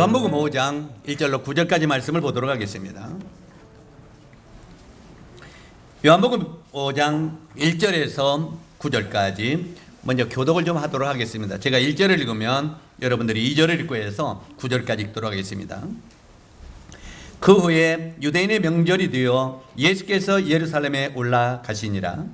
요한복음 5장 1절로 9절까지 말씀을 보도록 하겠습니다. 요한복음 5장 1절에서 9절까지 먼저 교독을 좀 하도록 하겠습니다. 제가 1절을 읽으면 여러분들이 2절을 읽고 해서 9절까지 읽도록 하겠습니다. 그 후에 유대인의 명절이 되어 예수께서 예루살렘에 올라가시니라.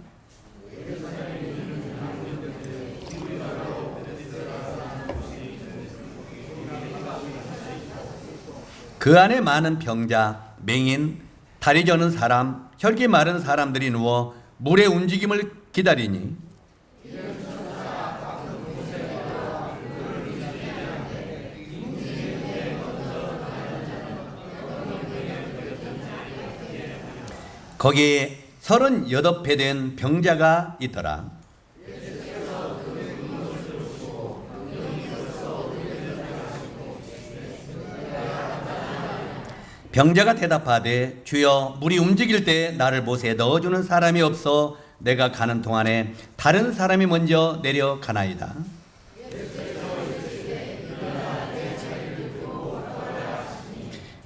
그 안에 많은 병자, 맹인, 다리 저는 사람, 혈기 마른 사람들이 누워 물의 움직임을 기다리니 거기에 38배 된 병자가 있더라. 병자가 대답하되 주여 물이 움직일 때 나를 못에 넣어주는 사람이 없어 내가 가는 동안에 다른 사람이 먼저 내려가나이다.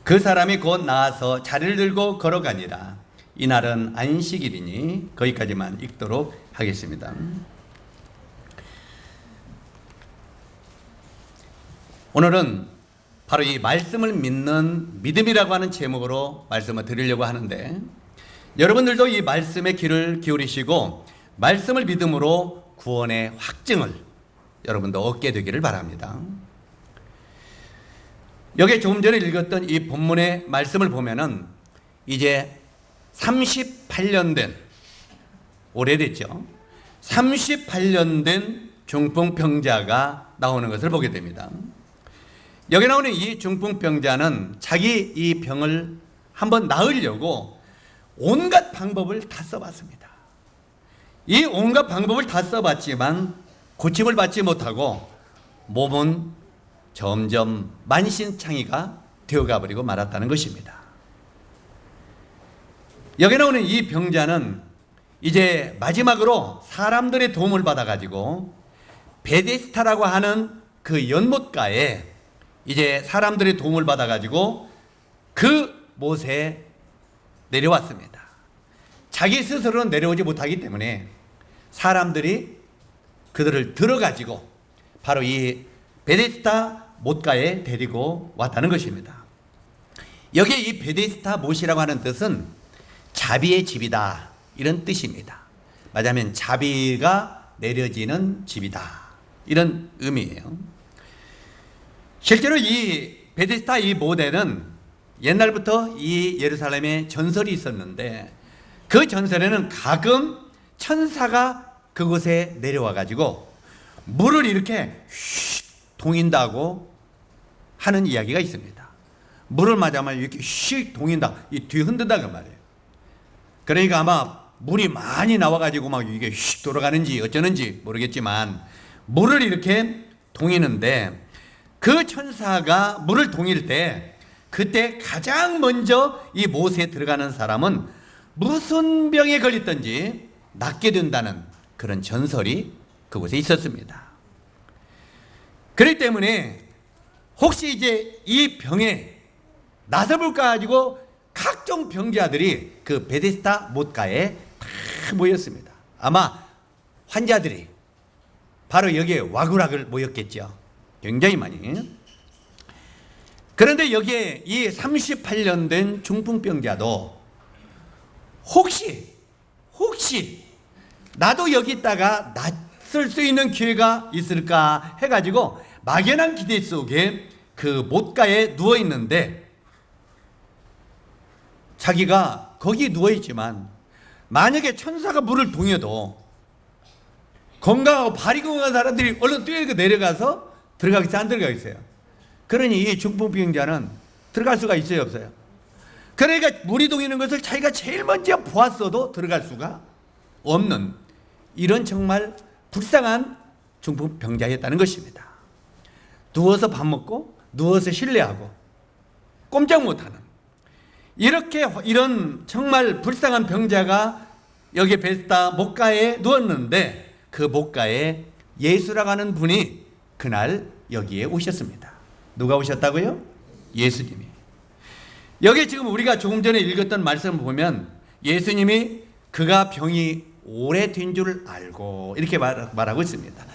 그 사람이 곧 나와서 자리를 들고 걸어가니라. 이날은 안식일이니 거기까지만 읽도록 하겠습니다. 오늘은 바로 이 말씀을 믿는 믿음이라고 하는 제목으로 말씀을 드리려고 하는데, 여러분들도 이 말씀에 귀를 기울이시고 말씀을 믿음으로 구원의 확증을 여러분도 얻게 되기를 바랍니다. 여기에 조금 전에 읽었던 이 본문의 말씀을 보면은 이제 38년 된, 오래됐죠. 38년 된 중풍병자가 나오는 것을 보게 됩니다. 여기 나오는 이 중풍병자는 자기 이 병을 한번 나으려고 온갖 방법을 다 써봤습니다. 이 온갖 방법을 다 써봤지만 고침을 받지 못하고 몸은 점점 만신창이가 되어가 버리고 말았다는 것입니다. 여기 나오는 이 병자는 이제 마지막으로 사람들의 도움을 받아가지고 베데스다라고 하는 그 연못가에 이제 사람들의 도움을 받아가지고 그 못에 내려왔습니다. 자기 스스로는 내려오지 못하기 때문에 사람들이 그들을 들어가지고 바로 이 베데스다 못가에 데리고 왔다는 것입니다. 여기에 이 베데스다 못이라고 하는 뜻은 자비의 집이다, 이런 뜻입니다. 맞으면 자비가 내려지는 집이다, 이런 의미예요. 실제로 이 베데스다 이 못에는 옛날부터 이 예루살렘에 전설이 있었는데, 그 전설에는 가끔 천사가 그곳에 내려와 가지고 물을 이렇게 휙 동인다고 하는 이야기가 있습니다. 물을 맞으면 이렇게 휙 동인다, 이 뒤 흔든다 그 말이에요. 그러니까 아마 물이 많이 나와 가지고 막 이게 휙 돌아가는지 어쩌는지 모르겠지만 물을 이렇게 동이는데, 그 천사가 물을 동일 때 그때 가장 먼저 이 못에 들어가는 사람은 무슨 병에 걸렸든지 낫게 된다는 그런 전설이 그곳에 있었습니다. 그렇기 때문에 혹시 이제 이 병에 나서볼까 가지고 각종 병자들이 그 베데스다 못가에 다 모였습니다. 아마 환자들이 바로 여기에 와글와글 모였겠죠. 굉장히 많이. 그런데 여기에 이 38년 된 중풍병자도 혹시 나도 여기 있다가 낫을 수 있는 기회가 있을까 해가지고 막연한 기대 속에 그 못가에 누워 있는데, 자기가 거기 누워 있지만 만약에 천사가 물을 동여도 건강하고 발이 건강한 사람들이 얼른 뛰어 내려가서 들어가겠어요, 안 들어가겠어요? 그러니 이 중풍병자는 들어갈 수가 있어요, 없어요? 그러니까 물이 동이는 것을 자기가 제일 먼저 보았어도 들어갈 수가 없는 이런 정말 불쌍한 중풍병자였다는 것입니다. 누워서 밥 먹고 누워서 실내하고 꼼짝 못하는 이런 정말 불쌍한 병자가 여기 베데스다 못가에 누웠는데, 그 못가에 예수라고 하는 분이 그날 여기에 오셨습니다. 누가 오셨다고요? 예수님이. 여기 지금 우리가 조금 전에 읽었던 말씀을 보면 예수님이 그가 병이 오래된 줄 알고 이렇게 말하고 있습니다.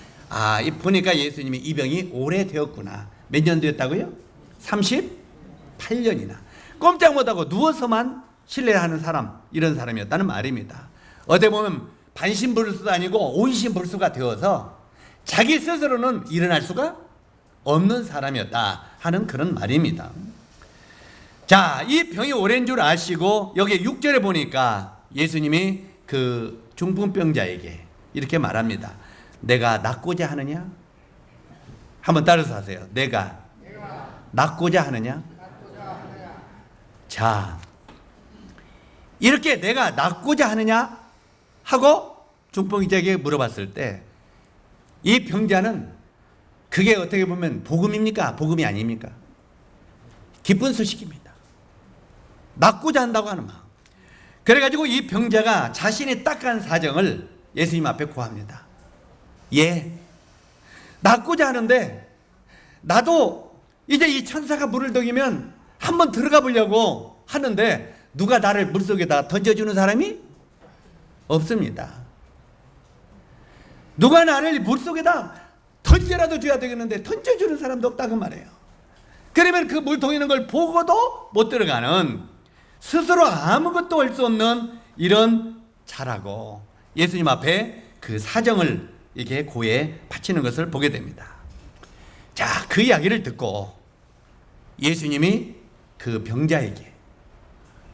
보니까 예수님이 이 병이 오래되었구나. 몇 년 되었다고요? 38년이나. 꼼짝 못하고 누워서만 신뢰하는 사람, 이런 사람이었다는 말입니다. 어떻게 보면 반신불수도 아니고 온신불수가 되어서 자기 스스로는 일어날 수가 없는 사람이었다 하는 그런 말입니다. 자, 이 병이 오랜 줄 아시고 여기 6절에 보니까 예수님이 그 중풍병자에게 이렇게 말합니다. 내가 낫고자 하느냐? 한번 따라서 하세요. 내가 낫고자 하느냐? 자, 이렇게 내가 낫고자 하느냐 하고 중풍병자에게 물어봤을 때 이 병자는 그게 어떻게 보면 복음입니까? 복음이 아닙니까? 기쁜 소식입니다. 낫고자 한다고 하는 마음. 그래가지고 이 병자가 자신의 딱한 사정을 예수님 앞에 고합니다. 예, 낫고자 하는데 나도 이제 이 천사가 물을 동이면 한번 들어가 보려고 하는데 누가 나를 물속에다 던져주는 사람이 없습니다. 누가 나를 물속에다 던져라도 줘야 되겠는데 던져주는 사람도 없다고 말해요. 그러면 그 물 동이는 걸 보고도 못 들어가는, 스스로 아무것도 할 수 없는 이런 자라고 예수님 앞에 그 사정을 이렇게 고해 바치는 것을 보게 됩니다. 자, 그 이야기를 듣고 예수님이 그 병자에게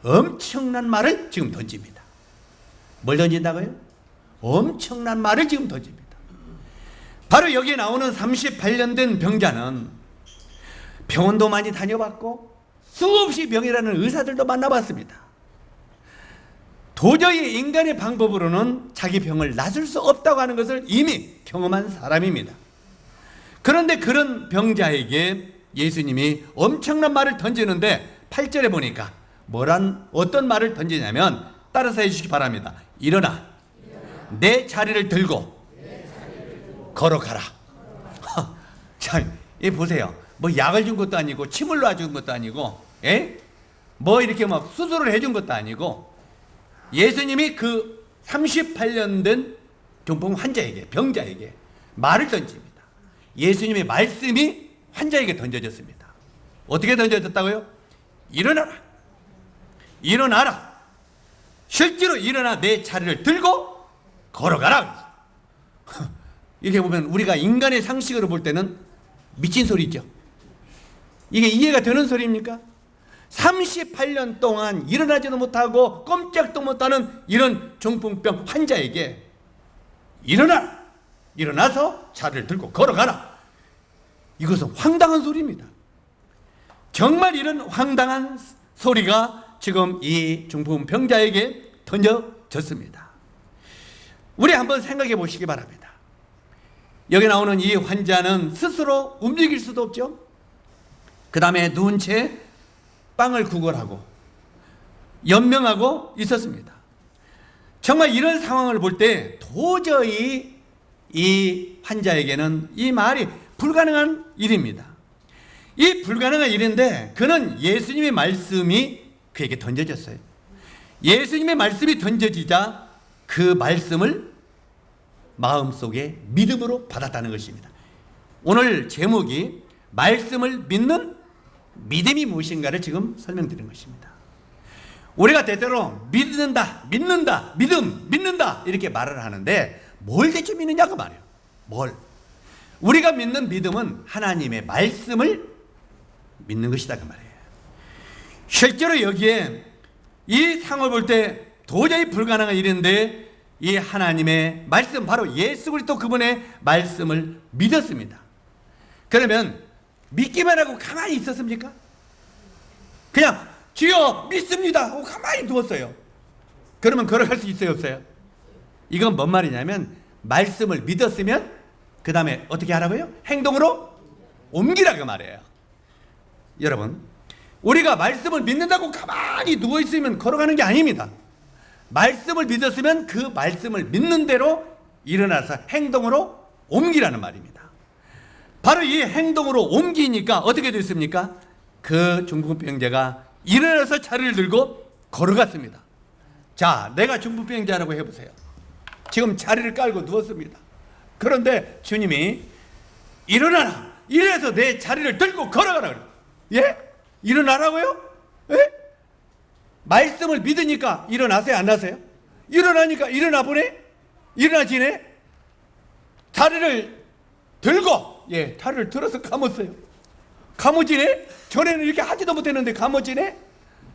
엄청난 말을 지금 던집니다. 뭘 던진다고요? 엄청난 말을 지금 던집니다. 바로 여기에 나오는 38년 된 병자는 병원도 많이 다녀봤고 수없이 병이라는 의사들도 만나봤습니다. 도저히 인간의 방법으로는 자기 병을 낫을 수 없다고 하는 것을 이미 경험한 사람입니다. 그런데 그런 병자에게 예수님이 엄청난 말을 던지는데 8절에 보니까 어떤 말을 던지냐면 따라서 해주시기 바랍니다. 일어나 내 자리를 들고 걸어가라. 자, 이 보세요. 뭐 약을 준 것도 아니고 침을 놔준 것도 아니고, 뭐 이렇게 막 수술을 해준 것도 아니고 예수님이 그 38년 된 중풍 환자에게, 병자에게 말을 던집니다. 예수님의 말씀이 환자에게 던져졌습니다. 어떻게 던져졌다고요? 일어나라. 일어나라. 실제로 일어나 내 자리를 들고 걸어가라. 이렇게 보면 우리가 인간의 상식으로 볼 때는 미친 소리죠. 이게 이해가 되는 소리입니까? 38년 동안 일어나지도 못하고 꼼짝도 못하는 이런 중풍병 환자에게 일어나라. 일어나서 자리를 들고 걸어가라. 이것은 황당한 소리입니다. 정말 이런 황당한 소리가 지금 이 중풍병자에게 던져졌습니다. 우리 한번 생각해 보시기 바랍니다. 여기 나오는 이 환자는 스스로 움직일 수도 없죠. 그 다음에 누운 채 빵을 구걸하고 연명하고 있었습니다. 정말 이런 상황을 볼 때 도저히 이 환자에게는 이 말이 불가능한 일입니다. 이 불가능한 일인데 그는 예수님의 말씀이 그에게 던져졌어요. 예수님의 말씀이 던져지자 그 말씀을 마음속에 믿음으로 받았다는 것입니다. 오늘 제목이 말씀을 믿는 믿음이 무엇인가를 지금 설명드린 것입니다. 우리가 때때로 믿는다, 믿는다 이렇게 말을 하는데 뭘 대체 믿느냐고 말이에요. 뭘? 우리가 믿는 믿음은 하나님의 말씀을 믿는 것이다 그 말이에요. 실제로 여기에 이 상황을 볼 때 도저히 불가능한 일인데 이 하나님의 말씀, 바로 예수 그리스도 그분의 말씀을 믿었습니다. 그러면 믿기만 하고 가만히 있었습니까? 그냥 주여 믿습니다 하고 가만히 두었어요. 그러면 걸어갈 수 있어요, 없어요? 이건 뭔 말이냐면 말씀을 믿었으면 그 다음에 어떻게 하라고요? 행동으로 옮기라고 말해요. 여러분, 우리가 말씀을 믿는다고 가만히 누워있으면 걸어가는 게 아닙니다. 말씀을 믿었으면 그 말씀을 믿는 대로 일어나서 행동으로 옮기라는 말입니다. 바로 이 행동으로 옮기니까 어떻게 됐습니까? 그 중풍병자가 일어나서 자리를 들고 걸어갔습니다. 자, 내가 중풍병자라고 해보세요. 지금 자리를 깔고 누웠습니다. 그런데 주님이 일어나라, 이래서 내 자리를 들고 걸어가라 그래요. 예? 일어나라고요? 예? 말씀을 믿으니까 일어나세요, 안 나세요? 일어나니까 일어나 보네? 일어나지네? 다리를 들고, 예, 다리를 들어서 감았어요. 감아지네? 전에는 이렇게 하지도 못했는데 감아지네?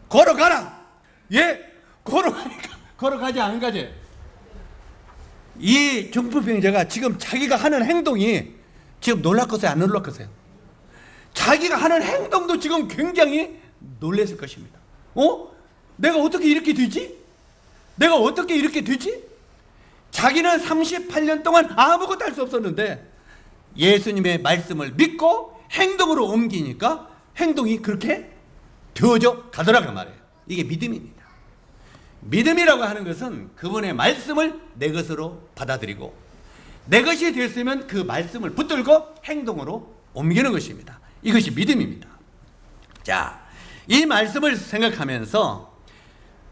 걸어가라! 예? 걸어가니까, 걸어가지, 안 가지? 이 중풍병자가 지금 자기가 하는 행동이 지금 놀랐겠어요, 안 놀랐겠어요? 자기가 하는 행동도 지금 굉장히 놀랐을 것입니다. 내가 어떻게 이렇게 되지? 내가 어떻게 이렇게 되지? 자기는 38년 동안 아무것도 할 수 없었는데 예수님의 말씀을 믿고 행동으로 옮기니까 행동이 그렇게 되어져 가더라고 말이에요. 이게 믿음입니다. 믿음이라고 하는 것은 그분의 말씀을 내 것으로 받아들이고 내 것이 됐으면 그 말씀을 붙들고 행동으로 옮기는 것입니다. 이것이 믿음입니다. 자, 이 말씀을 생각하면서,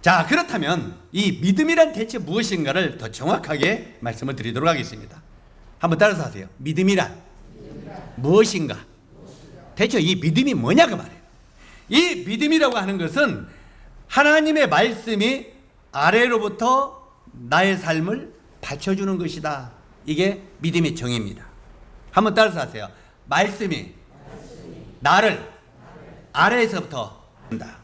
자, 그렇다면 이 믿음이란 대체 무엇인가를 더 정확하게 말씀을 드리도록 하겠습니다. 한번 따라서 하세요. 믿음이란 무엇인가? 대체 이 믿음이 뭐냐 그 말이에요. 이 믿음이라고 하는 것은 하나님의 말씀이 아래로부터 나의 삶을 받쳐주는 것이다. 이게 믿음의 정의입니다. 한번 따라서 하세요. 말씀이 나를 아래에서부터 한다.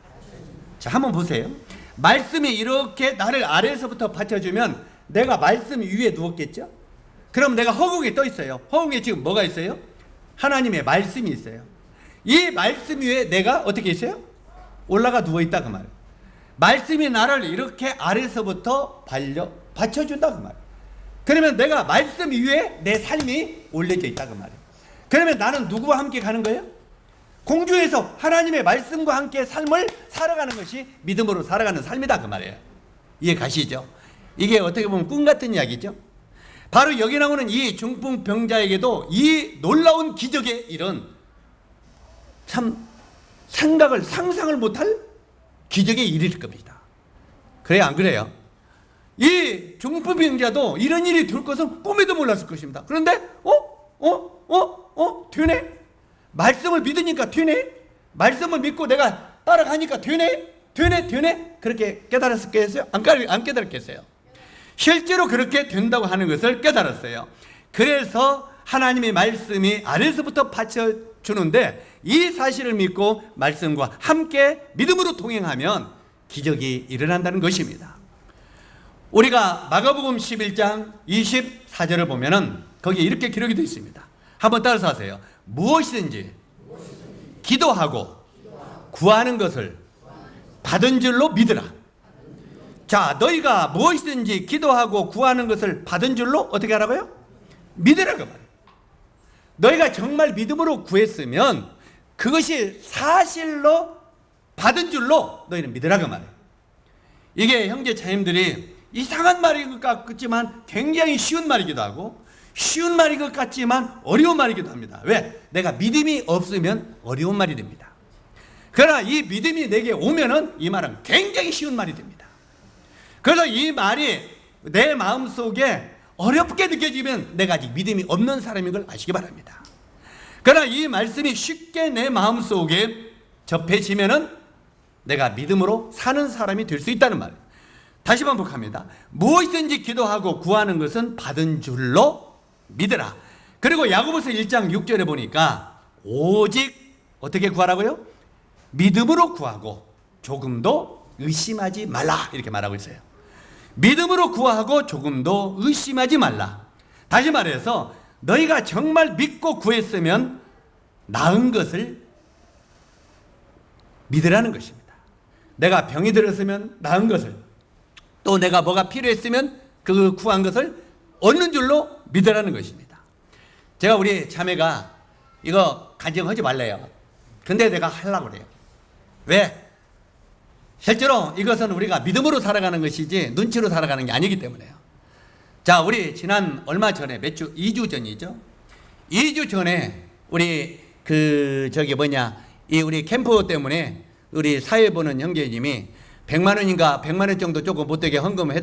자, 한번 보세요. 말씀이 이렇게 나를 아래에서부터 받쳐주면 내가 말씀 위에 누웠겠죠? 그럼 내가 허공에 떠 있어요. 허공에 지금 뭐가 있어요? 하나님의 말씀이 있어요. 이 말씀 위에 내가 어떻게 있어요? 올라가 누워 있다 그 말이에요. 말씀이 나를 이렇게 아래에서부터 받쳐준다 그 말이에요. 그러면 내가 말씀 위에 내 삶이 올려져 있다 그 말이에요. 그러면 나는 누구와 함께 가는 거예요? 공중에서 하나님의 말씀과 함께 삶을 살아가는 것이 믿음으로 살아가는 삶이다 그 말이에요. 이해 가시죠? 이게 어떻게 보면 꿈 같은 이야기죠. 바로 여기 나오는 이 중풍병자에게도 이 놀라운 기적의 일은 참 상상을 못할 기적의 일일 겁니다. 그래요, 안 그래요? 이 중풍병자도 이런 일이 될 것은 꿈에도 몰랐을 것입니다. 그런데 되네? 말씀을 믿으니까 되네? 말씀을 믿고 내가 따라가니까 되네? 그렇게 깨달았겠어요? 안 깨달았겠어요? 실제로 그렇게 된다고 하는 것을 깨달았어요. 그래서 하나님의 말씀이 아래서부터 받쳐주는데 이 사실을 믿고 말씀과 함께 믿음으로 동행하면 기적이 일어난다는 것입니다. 우리가 마가복음 11장 24절을 보면은 거기에 이렇게 기록이 되어 있습니다. 한번 따라서 하세요. 무엇이든지 기도하고 구하는 것을 받은 줄로 믿으라. 자, 너희가 무엇이든지 기도하고 구하는 것을 받은 줄로 어떻게 하라고요? 믿으라고 말이에요. 너희가 정말 믿음으로 구했으면 그것이 사실로 받은 줄로 너희는 믿으라고 말이에요. 이게 형제 자님들이 이상한 말인 것 같지만 굉장히 쉬운 말이기도 하고 쉬운 말인 것 같지만 어려운 말이기도 합니다. 왜? 내가 믿음이 없으면 어려운 말이 됩니다. 그러나 이 믿음이 내게 오면은 이 말은 굉장히 쉬운 말이 됩니다. 그래서 이 말이 내 마음속에 어렵게 느껴지면 내가 아직 믿음이 없는 사람인 걸 아시기 바랍니다. 그러나 이 말씀이 쉽게 내 마음속에 접해지면은 내가 믿음으로 사는 사람이 될 수 있다는 말이에요. 다시 반복합니다. 무엇이든지 기도하고 구하는 것은 받은 줄로 믿으라. 그리고 야고보서 1장 6절에 보니까 오직 어떻게 구하라고요? 믿음으로 구하고 조금도 의심하지 말라 이렇게 말하고 있어요. 믿음으로 구하고 조금도 의심하지 말라. 다시 말해서 너희가 정말 믿고 구했으면 나은 것을 믿으라는 것입니다. 내가 병이 들었으면 나은 것을, 또 내가 뭐가 필요했으면 그 구한 것을 얻는 줄로 믿으라는 것입니다. 제가 우리 자매가 이거 간증하지 말래요. 근데 내가 하려고 그래요. 왜? 실제로 이것은 우리가 믿음으로 살아가는 것이지 눈치로 살아가는 게 아니기 때문에요. 자, 우리 지난 얼마 전에 2주 전이죠. 2주 전에 우리 이 우리 캠프 때문에 우리 사회 보는 형제님이 100만 원인가 100만 원 정도 조금 못되게 헌금이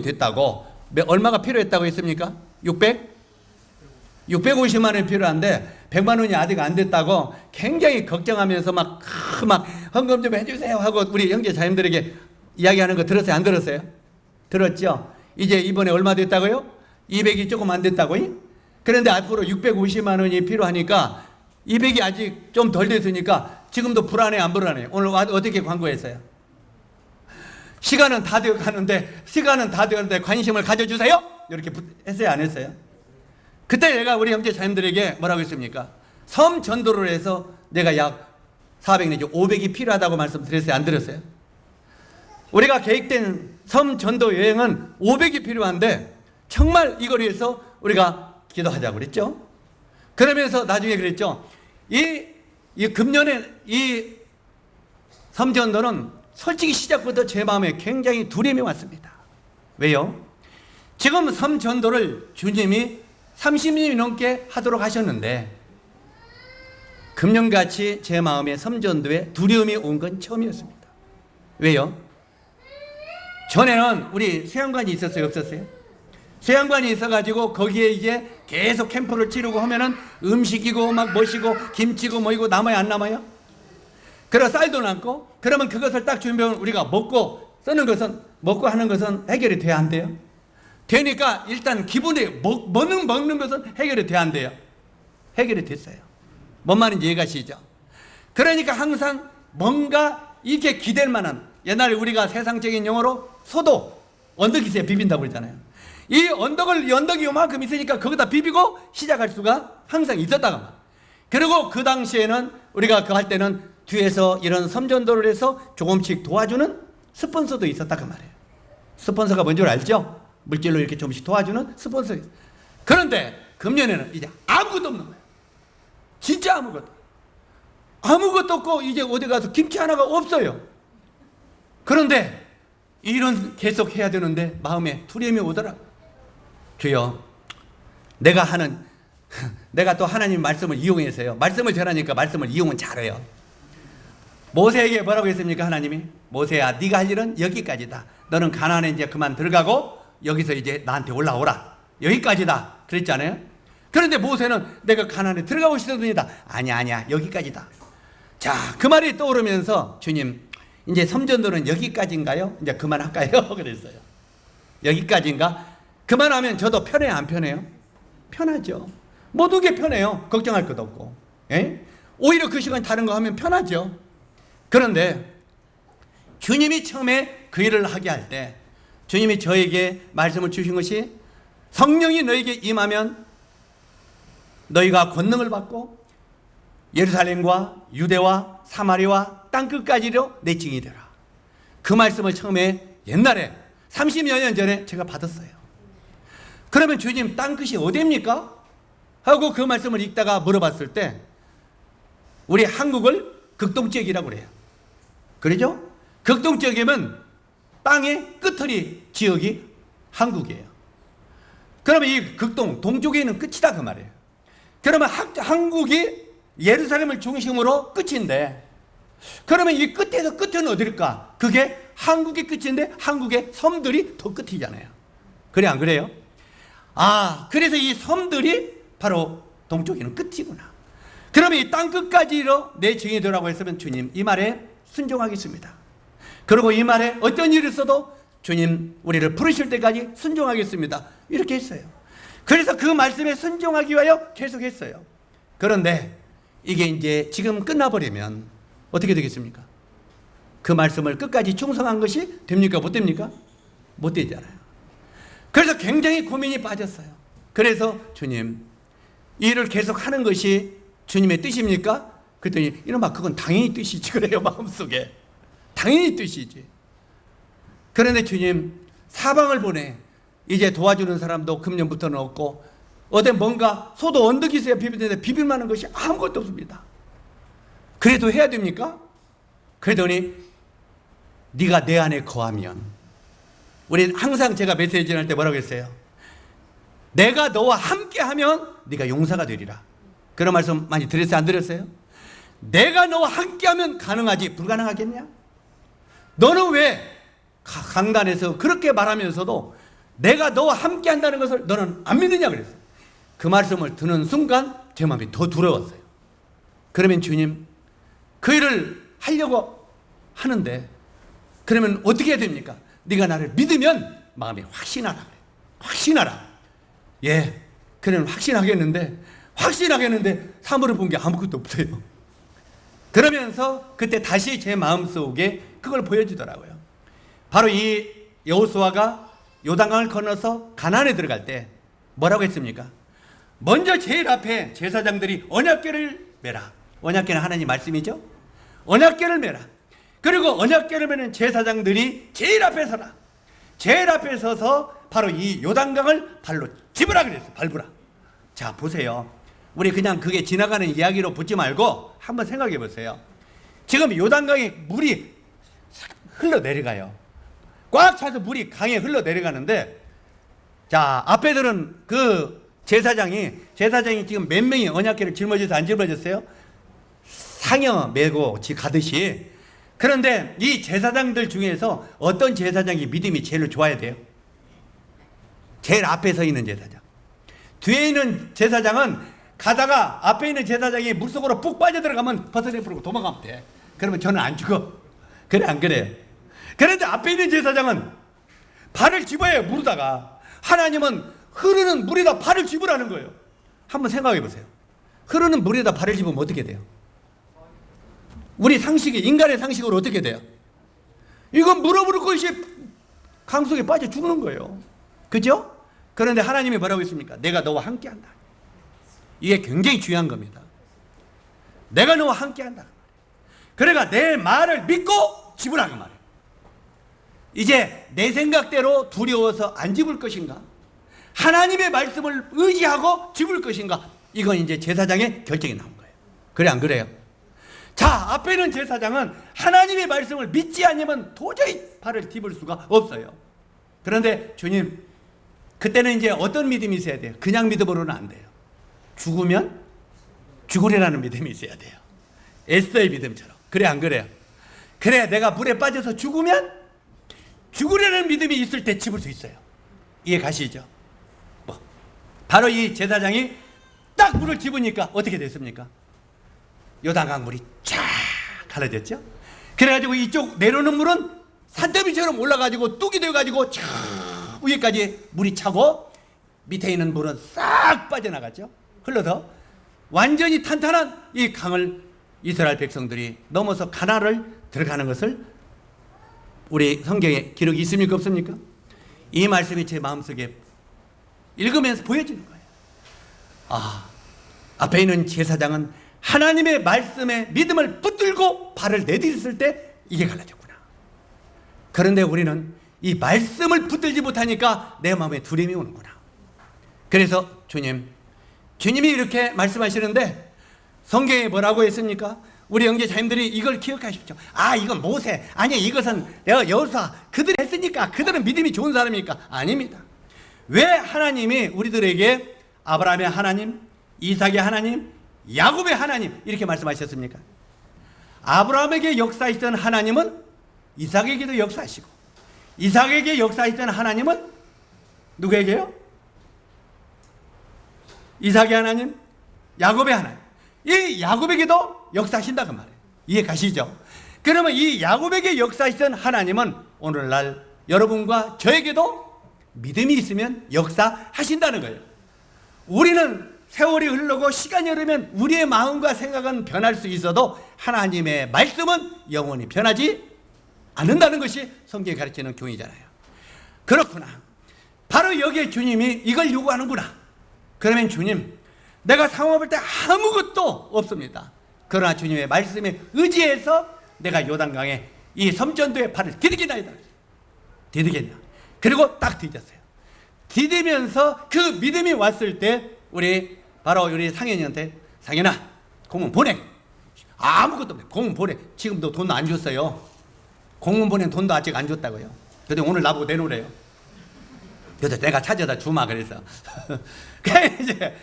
됐다고. 얼마가 필요했다고 했습니까? 650만 원이 필요한데 100만 원이 아직 안 됐다고 굉장히 걱정하면서 막 헌금 좀 해주세요 하고 우리 형제 자님들에게 이야기하는 거 들었어요? 안 들었어요? 들었죠? 이제 이번에 얼마 됐다고요? 200이 조금 안 됐다고요? 그런데 앞으로 650만 원이 필요하니까 200이 아직 좀 덜 됐으니까 지금도 불안해 안 불안해요? 오늘 어떻게 광고했어요? 시간은 다 되어 가는데 관심을 가져주세요? 이렇게 했어요? 안 했어요? 그때 내가 우리 형제 자님들에게 뭐라고 했습니까? 섬 전도를 해서 내가 약 400 내지 500이 필요하다고 말씀드렸어요? 안 들었어요? 우리가 계획된 섬 전도 여행은 500이 필요한데 정말 이걸 위해서 우리가 기도하자고 그랬죠? 그러면서 나중에 그랬죠? 이 금년에 이 섬 전도는 솔직히 시작부터 제 마음에 굉장히 두려움이 왔습니다. 왜요? 지금 섬 전도를 주님이 30년이 넘게 하도록 하셨는데 금년같이 제 마음에 섬 전도에 두려움이 온 건 처음이었습니다. 왜요? 전에는 우리 수양관이 있었어요? 없었어요? 수양관이 있어가지고 거기에 이제 계속 캠프를 치르고 하면은 음식이고 막 뭐시고 김치고 뭐이고 남아요? 안 남아요? 그래서 쌀도 남고 그러면 그것을 딱 준비하면 우리가 먹고 하는 것은 해결이 돼야 안 돼요? 되니까 일단 기분이 먹는 것은 해결이 돼야 안 돼요? 해결이 됐어요. 뭔 말인지 이해가시죠? 그러니까 항상 뭔가 이게 기댈 만한, 옛날에 우리가 세상적인 용어로 소도, 언덕 있어야 비빈다고 그러잖아요. 이 언덕이 요만큼 있으니까 거기다 비비고 시작할 수가 항상 있었다가 말. 그리고 그 당시에는 우리가 그 할 때는 뒤에서 이런 섬전도를 해서 조금씩 도와주는 스폰서도 있었다고 말이에요. 스폰서가 뭔지 알죠? 물질로 이렇게 조금씩 도와주는 스폰서. 그런데 금년에는 이제 아무것도 없는 거예요. 진짜 아무것도 없고 이제 어디 가서 김치 하나가 없어요. 그런데 일은 계속 해야 되는데 마음에 두려움이 오더라고요. 주여, 내가 또 하나님 말씀을 이용해서요. 말씀을 전하니까 말씀을 이용은 잘해요. 모세에게 뭐라고 했습니까? 하나님이 모세야, 네가 할 일은 여기까지다. 너는 가나안에 이제 그만 들어가고 여기서 이제 나한테 올라오라. 여기까지다. 그랬잖아요. 그런데 모세는 내가 가나안에 들어가고 싶습니다. 아니야 여기까지다. 자, 그 말이 떠오르면서 주님, 이제 섬전도는 여기까지인가요? 이제 그만할까요? 그랬어요. 여기까지인가? 그만하면 저도 편해요? 안 편해요? 편하죠. 모든 게 편해요. 걱정할 것도 없고. 에? 오히려 그 시간 다른 거 하면 편하죠. 그런데 주님이 처음에 그 일을 하게 할 때 주님이 저에게 말씀을 주신 것이 성령이 너에게 임하면 너희가 권능을 받고 예루살렘과 유대와 사마리아와 땅끝까지로 내 증인이 되라. 그 말씀을 처음에 옛날에 30여 년 전에 제가 받았어요. 그러면 주님, 땅끝이 어디입니까? 하고 그 말씀을 읽다가 물어봤을 때 우리 한국을 극동지역이라고 그래요. 그러죠? 극동지역이면 땅의 끝터리 지역이 한국이에요. 그러면 이 극동, 동쪽에 있는 끝이다 그 말이에요. 그러면 한국이 예루살렘을 중심으로 끝인데 그러면 이 끝에서 끝은 어딜까? 그게 한국의 끝인데 한국의 섬들이 더 끝이잖아요. 그래 안 그래요? 아, 그래서 이 섬들이 바로 동쪽에 있는 끝이구나. 그러면 이 땅 끝까지로 내 증인이 되라고 했으면 주님, 이 말에 순종하겠습니다. 그리고 이 말에 어떤 일이 있어도 주님, 우리를 부르실 때까지 순종하겠습니다. 이렇게 했어요. 그래서 그 말씀에 순종하기 위하여 계속 했어요. 그런데 이게 이제 지금 끝나버리면 어떻게 되겠습니까? 그 말씀을 끝까지 충성한 것이 됩니까? 못 됩니까? 못 되잖아요. 그래서 굉장히 고민이 빠졌어요. 그래서 주님, 이 일을 계속 하는 것이 주님의 뜻입니까? 그랬더니 이놈아, 그건 당연히 뜻이지. 그래요, 마음속에. 당연히 뜻이지. 그런데 주님, 사방을 보내. 이제 도와주는 사람도 금년부터는 없고 어디 뭔가 소도 언덕이 있어야 비비는데 비빌 만한 것이 아무것도 없습니다. 그래도 해야 됩니까? 그러더니 네가 내 안에 거하면, 우리 항상 제가 메시지 할 때 뭐라고 했어요? 내가 너와 함께하면 네가 용사가 되리라. 그런 말씀 많이 들었어요? 안 들었어요? 내가 너와 함께하면 가능하지 불가능하겠냐? 너는 왜 강단에서 그렇게 말하면서도 내가 너와 함께한다는 것을 너는 안 믿느냐 그랬어요. 그 말씀을 듣는 순간 제 마음이 더 두려웠어요. 그러면 주님, 그 일을 하려고 하는데 그러면 어떻게 해야 됩니까? 네가 나를 믿으면 마음이 확신하라 그래. 확신하라. 예, 그는 확신하겠는데 사물을 본 게 아무것도 없어요. 그러면서 그때 다시 제 마음속에 그걸 보여주더라고요. 바로 이 여호수아가 요단강을 건너서 가나안에 들어갈 때 뭐라고 했습니까? 먼저 제일 앞에 제사장들이 언약궤를 메라. 언약궤는 하나님 말씀이죠. 언약궤를 메라. 그리고 언약궤를 메는 제사장들이 제일 앞에 서라. 제일 앞에 서서 바로 이 요단강을 발로 짚으라 그랬어요. 밟으라. 자, 보세요. 우리 그냥 그게 지나가는 이야기로 붙지 말고 한번 생각해 보세요. 지금 요단강에 물이 흘러내려가요. 꽉 차서 물이 강에 흘러내려가는데, 자, 앞에들은 그 제사장이 지금 몇 명이 언약궤를 짊어져서 안 짊어졌어요? 상여 메고 가듯이. 그런데 이 제사장들 중에서 어떤 제사장이 믿음이 제일 좋아야 돼요? 제일 앞에 서 있는 제사장. 뒤에 있는 제사장은 가다가 앞에 있는 제사장이 물속으로 푹 빠져들어가면 벗어내 버리고 도망가면 돼. 그러면 저는 안 죽어. 그래 안 그래요? 그런데 앞에 있는 제사장은 발을 집어야 물에다가, 하나님은 흐르는 물에다 발을 집으라는 거예요. 한번 생각해 보세요. 흐르는 물에다 발을 집으면 어떻게 돼요? 우리 상식이, 인간의 상식으로 어떻게 돼요? 이건 물어버릴 것이 강 속에 빠져 죽는 거예요. 그죠? 그런데 하나님이 뭐라고 했습니까? 내가 너와 함께한다. 이게 굉장히 중요한 겁니다. 내가 너와 함께한다. 그러니까 내 말을 믿고 집으라는 말이에요. 이제 내 생각대로 두려워서 안 집을 것인가? 하나님의 말씀을 의지하고 집을 것인가? 이건 이제 제사장의 결정이 나온 거예요. 그래 안 그래요? 자, 앞에 있는 제사장은 하나님의 말씀을 믿지 않으면 도저히 발을 딛을 수가 없어요. 그런데 주님, 그때는 이제 어떤 믿음이 있어야 돼요? 그냥 믿음으로는 안 돼요. 죽으면 죽으리라는 믿음이 있어야 돼요. 에스더의 믿음처럼. 그래 안 그래요? 그래, 내가 물에 빠져서 죽으면 죽으려는 믿음이 있을 때 집을 수 있어요. 이해 가시죠? 바로 이 제사장이 딱 물을 집으니까 어떻게 됐습니까? 요단강 물이 쫙 갈라졌죠. 그래가지고 이쪽 내려오는 물은 산더미처럼 올라가지고 뚝이 되어가지고 쫙 위에까지 물이 차고, 밑에 있는 물은 싹 빠져나갔죠. 흘러서 완전히 탄탄한 이 강을 이스라엘 백성들이 넘어서 가나안을 들어가는 것을 우리 성경에 기록이 있습니까 없습니까? 이 말씀이 제 마음속에 읽으면서 보여지는 거예요. 아, 앞에 있는 제사장은 하나님의 말씀에 믿음을 붙들고 발을 내딛었을 때 이게 갈라졌구나. 그런데 우리는 이 말씀을 붙들지 못하니까 내 마음에 두려움이 오는구나. 그래서 주님이 이렇게 말씀하시는데 성경에 뭐라고 했습니까? 우리 형제자님들이 이걸 기억하십시오. 아, 이건 모세, 아니 이것은 내가 여호수아, 그들이 했으니까 그들은 믿음이 좋은 사람이니까. 아닙니다. 왜 하나님이 우리들에게 아브라함의 하나님, 이삭의 하나님, 야곱의 하나님 이렇게 말씀하셨습니까? 아브라함에게 역사했던 하나님은 이삭에게도 역사하시고, 이삭에게 역사했던 하나님은 누구에게요? 이삭의 하나님, 야곱의 하나님. 이 야곱에게도 역사하신다고 말해요. 이해 가시죠? 그러면 이 야곱에게 역사하시던 하나님은 오늘날 여러분과 저에게도 믿음이 있으면 역사하신다는 거예요. 우리는 세월이 흐르고 시간이 흐르면 우리의 마음과 생각은 변할 수 있어도 하나님의 말씀은 영원히 변하지 않는다는 것이 성경이 가르치는 교훈이잖아요. 그렇구나. 바로 여기에 주님이 이걸 요구하는구나. 그러면 주님, 내가 상황을 볼 때 아무것도 없습니다. 그러나 주님의 말씀에 의지해서 내가 요단강에 이 섬전도의 발을 디디겠나이다. 디디겠냐. 그리고 딱 디뎠어요. 디디면서 그 믿음이 왔을 때 바로 우리 상현이한테, 상현아, 공문 보내. 아무것도 없네. 공문 보내. 지금도 돈 안 줬어요. 공문 보낸 돈도 아직 안 줬다고요. 근데 오늘 나보고 내놓으래요. 그래서 내가 찾아다 주마 그래서. 그래 이제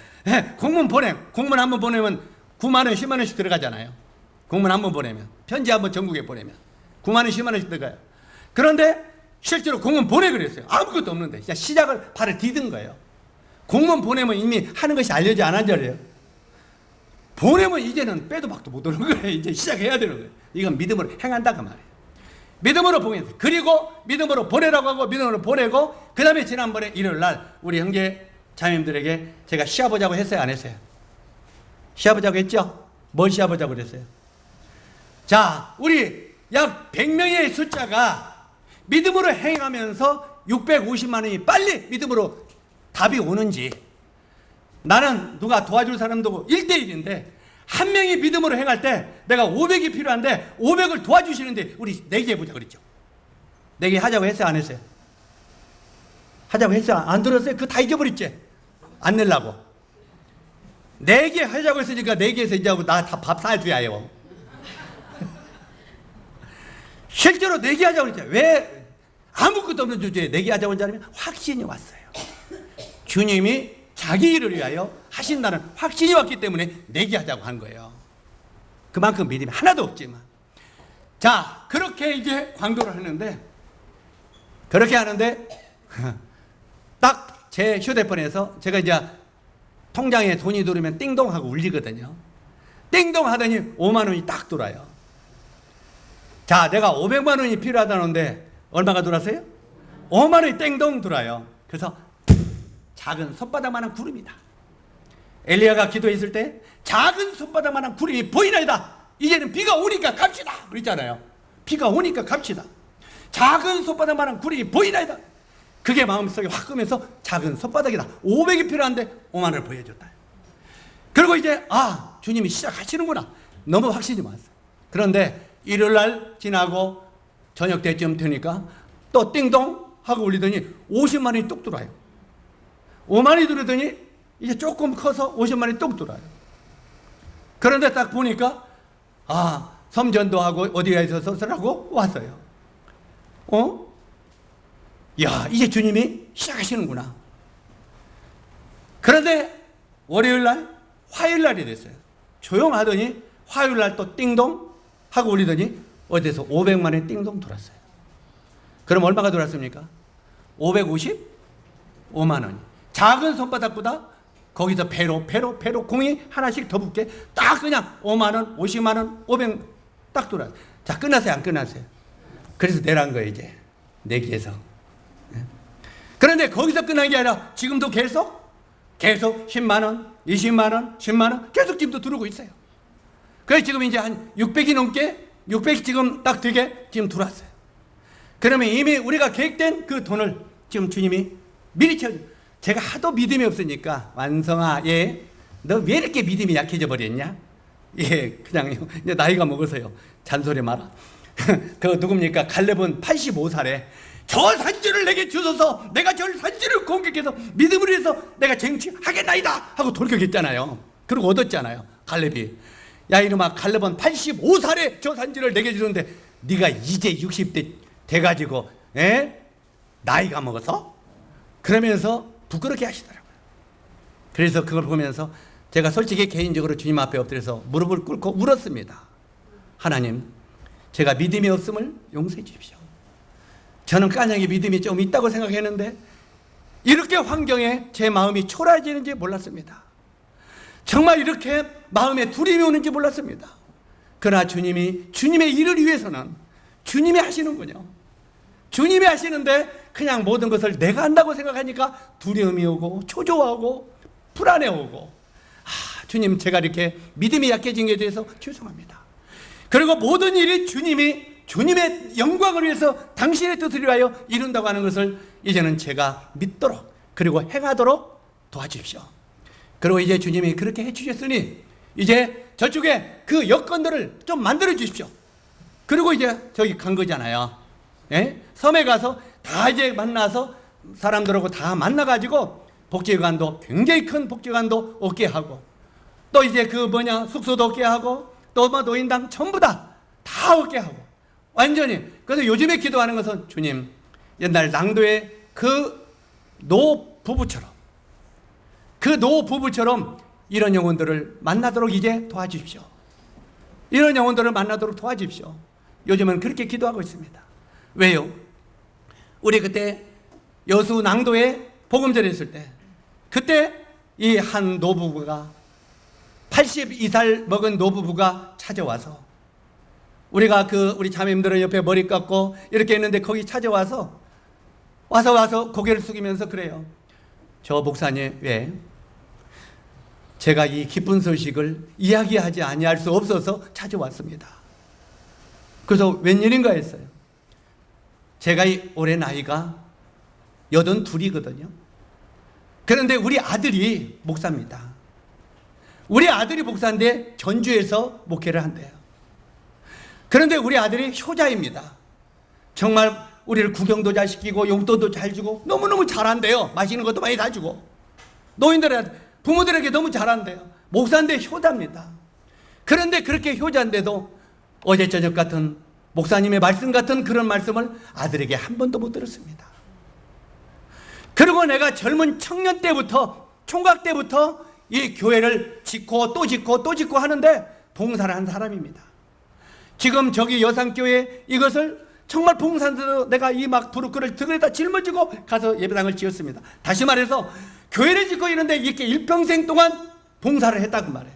공문 보내. 공문 한번 보내면 9만 원, 10만 원씩 들어가잖아요. 공문 한 번 보내면, 편지 한 번 전국에 보내면 9만 원, 10만 원씩 들어가요. 그런데 실제로 공문 보내 그랬어요. 아무것도 없는데 그냥 시작을 발을 디딘 거예요. 공문 보내면 이미 하는 것이 알려져 안 하잖아요. 보내면 이제는 빼도 박도 못 오는 거예요. 이제 시작해야 되는 거예요. 이건 믿음으로 행한다 그 말이에요. 믿음으로 보내서, 그리고 믿음으로 보내라고 하고 믿음으로 보내고, 그 다음에 지난번에 일요일 날 우리 형제 자매님들에게 제가 시합보자고 했어요, 안 했어요? 시합보자고 했죠? 뭘 시합보자고 그랬어요? 자, 우리 약 100명의 숫자가 믿음으로 행하면서 650만 원이 빨리 믿음으로 답이 오는지, 나는 누가 도와줄 사람도 1대1인데 한 명이 믿음으로 행할 때 내가 500이 필요한데 500을 도와주시는데 우리 4개 해보자 그랬죠. 4개 하자고 했어요, 안 했어요? 하자고 했어요? 안 들었어요? 그거 다 잊어버렸지? 안 내려고 4개 하자고 했으니까 4개에서 이제 하고 나 다 밥 사줘야 해요. 실제로 4개 하자고 했죠. 왜 아무것도 없는 주제에 4개 하자고 했냐면 확신이 왔어요. 주님이 자기 일을 위하여 하신다는 확신이 왔기 때문에 4개 하자고 한 거예요. 그만큼 믿음이 하나도 없지만. 자, 그렇게 이제 광도를 하는데, 그렇게 하는데 딱 제 휴대폰에서 제가 이제 통장에 돈이 들어오면 띵동 하고 울리거든요. 띵동 하더니 5만 원이 딱 들어와요. 자, 내가 500만 원이 필요하다는데 얼마가 들어왔어요? 5만 원이 띵동 들어와요. 그래서 작은 손바닥만한 구름이다. 엘리야가 기도했을 때 작은 손바닥만한 구름이 보이나이다. 이제는 비가 오니까 갑시다 그랬잖아요. 비가 오니까 갑시다. 작은 손바닥만한 구름이 보이나이다. 그게 마음속에 확 끄면서 작은 손바닥이다. 500이 필요한데 5만 원을 보여줬다. 그리고 이제 주님이 시작하시는구나. 너무 확신이 왔어요. 그런데 일요일날 지나고 저녁 때쯤 되니까 또 띵동 하고 울리더니 50만 원이 뚝 들어와요. 5만 원이 들어오더니 이제 조금 커서 50만 원이 뚝 들어와요. 그런데 딱 보니까 섬전도하고 어디가 있어서 하고 왔어요. 야, 이제 주님이 시작하시는구나. 그런데 월요일날, 화요일날이 됐어요. 조용하더니 화요일날 또 띵동 하고 울리더니 어디서 500만 원이 띵동 들어왔어요. 그럼 얼마가 들어왔습니까? 555만 원이. 작은 손바닥보다 거기서 배로 공이 하나씩 더 붙게 딱 그냥 5만 원, 50만 원, 500 딱 들어와요. 자, 끝났어요, 안 끝났어요? 그래서 내란 거예요, 이제. 내기에서. 그런데 거기서 끝난 게 아니라 지금도 계속 10만 원, 20만 원, 10만 원 계속 지금도 들어오고 있어요. 그래서 지금 이제 한 600이 넘게, 600 지금 딱 되게 지금 들어왔어요. 그러면 이미 우리가 계획된 그 돈을 지금 주님이 미리 채워줘. 제가 하도 믿음이 없으니까, 완성아, 너 왜 이렇게 믿음이 약해져 버렸냐? 그냥 이제 나이가 먹어서요. 잔소리 마라. 그 누굽니까? 갈렙은 85살에 저 산지를 내게 주소서, 내가 저 산지를 공격해서 믿음으로 해서 내가 쟁취하겠나이다 하고 돌격했잖아요. 그리고 얻었잖아요, 갈렙이. 야, 이놈아, 갈렙은 85살에 저 산지를 내게 주는데 네가 이제 60대 돼가지고 나이가 먹어서? 그러면서 부끄럽게 하시더라고요. 그래서 그걸 보면서 제가 솔직히 개인적으로 주님 앞에 엎드려서 무릎을 꿇고 울었습니다. 하나님, 제가 믿음이 없음을 용서해 주십시오. 저는 까닭에 믿음이 좀 있다고 생각했는데 이렇게 환경에 제 마음이 초라해지는지 몰랐습니다. 정말 이렇게 마음에 두려움이 오는지 몰랐습니다. 그러나 주님의 일을 위해서는 주님이 하시는군요. 주님이 하시는데 그냥 모든 것을 내가 한다고 생각하니까 두려움이 오고 초조하고 불안해 오고, 주님, 제가 이렇게 믿음이 약해진 것에 대해서 죄송합니다. 그리고 모든 일이 주님의 영광을 위해서 당신의 뜻을 위하여 이룬다고 하는 것을 이제는 제가 믿도록 그리고 행하도록 도와주십시오. 그리고 이제 주님이 그렇게 해주셨으니 이제 저쪽에 그 여건들을 좀 만들어 주십시오. 그리고 이제 저기 간 거잖아요. 섬에 가서 다 이제 만나서 사람들하고 다 만나가지고 복지관도 굉장히 큰 복지관도 얻게 하고, 또 이제 숙소도 얻게 하고, 또 노인당 전부 다 얻게 하고, 완전히. 그래서 요즘에 기도하는 것은 주님, 옛날 낭도의 그 노 부부처럼 이런 영혼들을 만나도록 이제 도와주십시오. 이런 영혼들을 만나도록 도와주십시오. 요즘은 그렇게 기도하고 있습니다. 왜요? 우리 그때 여수 낭도에 복음전을 했을 때, 그때 이 한 노부부가 82살 먹은 노부부가 찾아와서, 우리가 우리 자매님들은 옆에 머리 깎고 이렇게 했는데 거기 찾아와서 와서 고개를 숙이면서 그래요. 저 목사님, 왜 제가 이 기쁜 소식을 이야기하지 아니할 수 없어서 찾아왔습니다. 그래서 웬일인가 했어요. 제가 올해 나이가 82이거든요. 그런데 우리 아들이 목사입니다. 우리 아들이 목사인데 전주에서 목회를 한대요. 그런데 우리 아들이 효자입니다. 정말 우리를 구경도 잘 시키고 용돈도 잘 주고 너무너무 잘한대요. 맛있는 것도 많이 다 주고 부모들에게 너무 잘한대요. 목사인데 효자입니다. 그런데 그렇게 효자인데도 어제 저녁 같은 목사님의 말씀 같은 그런 말씀을 아들에게 한 번도 못 들었습니다. 그리고 내가 젊은 청년 때부터, 총각 때부터 이 교회를 짓고 또 짓고 또 짓고 하는데 봉사를 한 사람입니다. 지금 저기 여산교회 이것을 정말 봉사로 내가 이 막 부르크를 등에다 짊어지고 가서 예배당을 지었습니다. 다시 말해서 교회를 짓고 있는데 이렇게 일평생 동안 봉사를 했다고 말해요.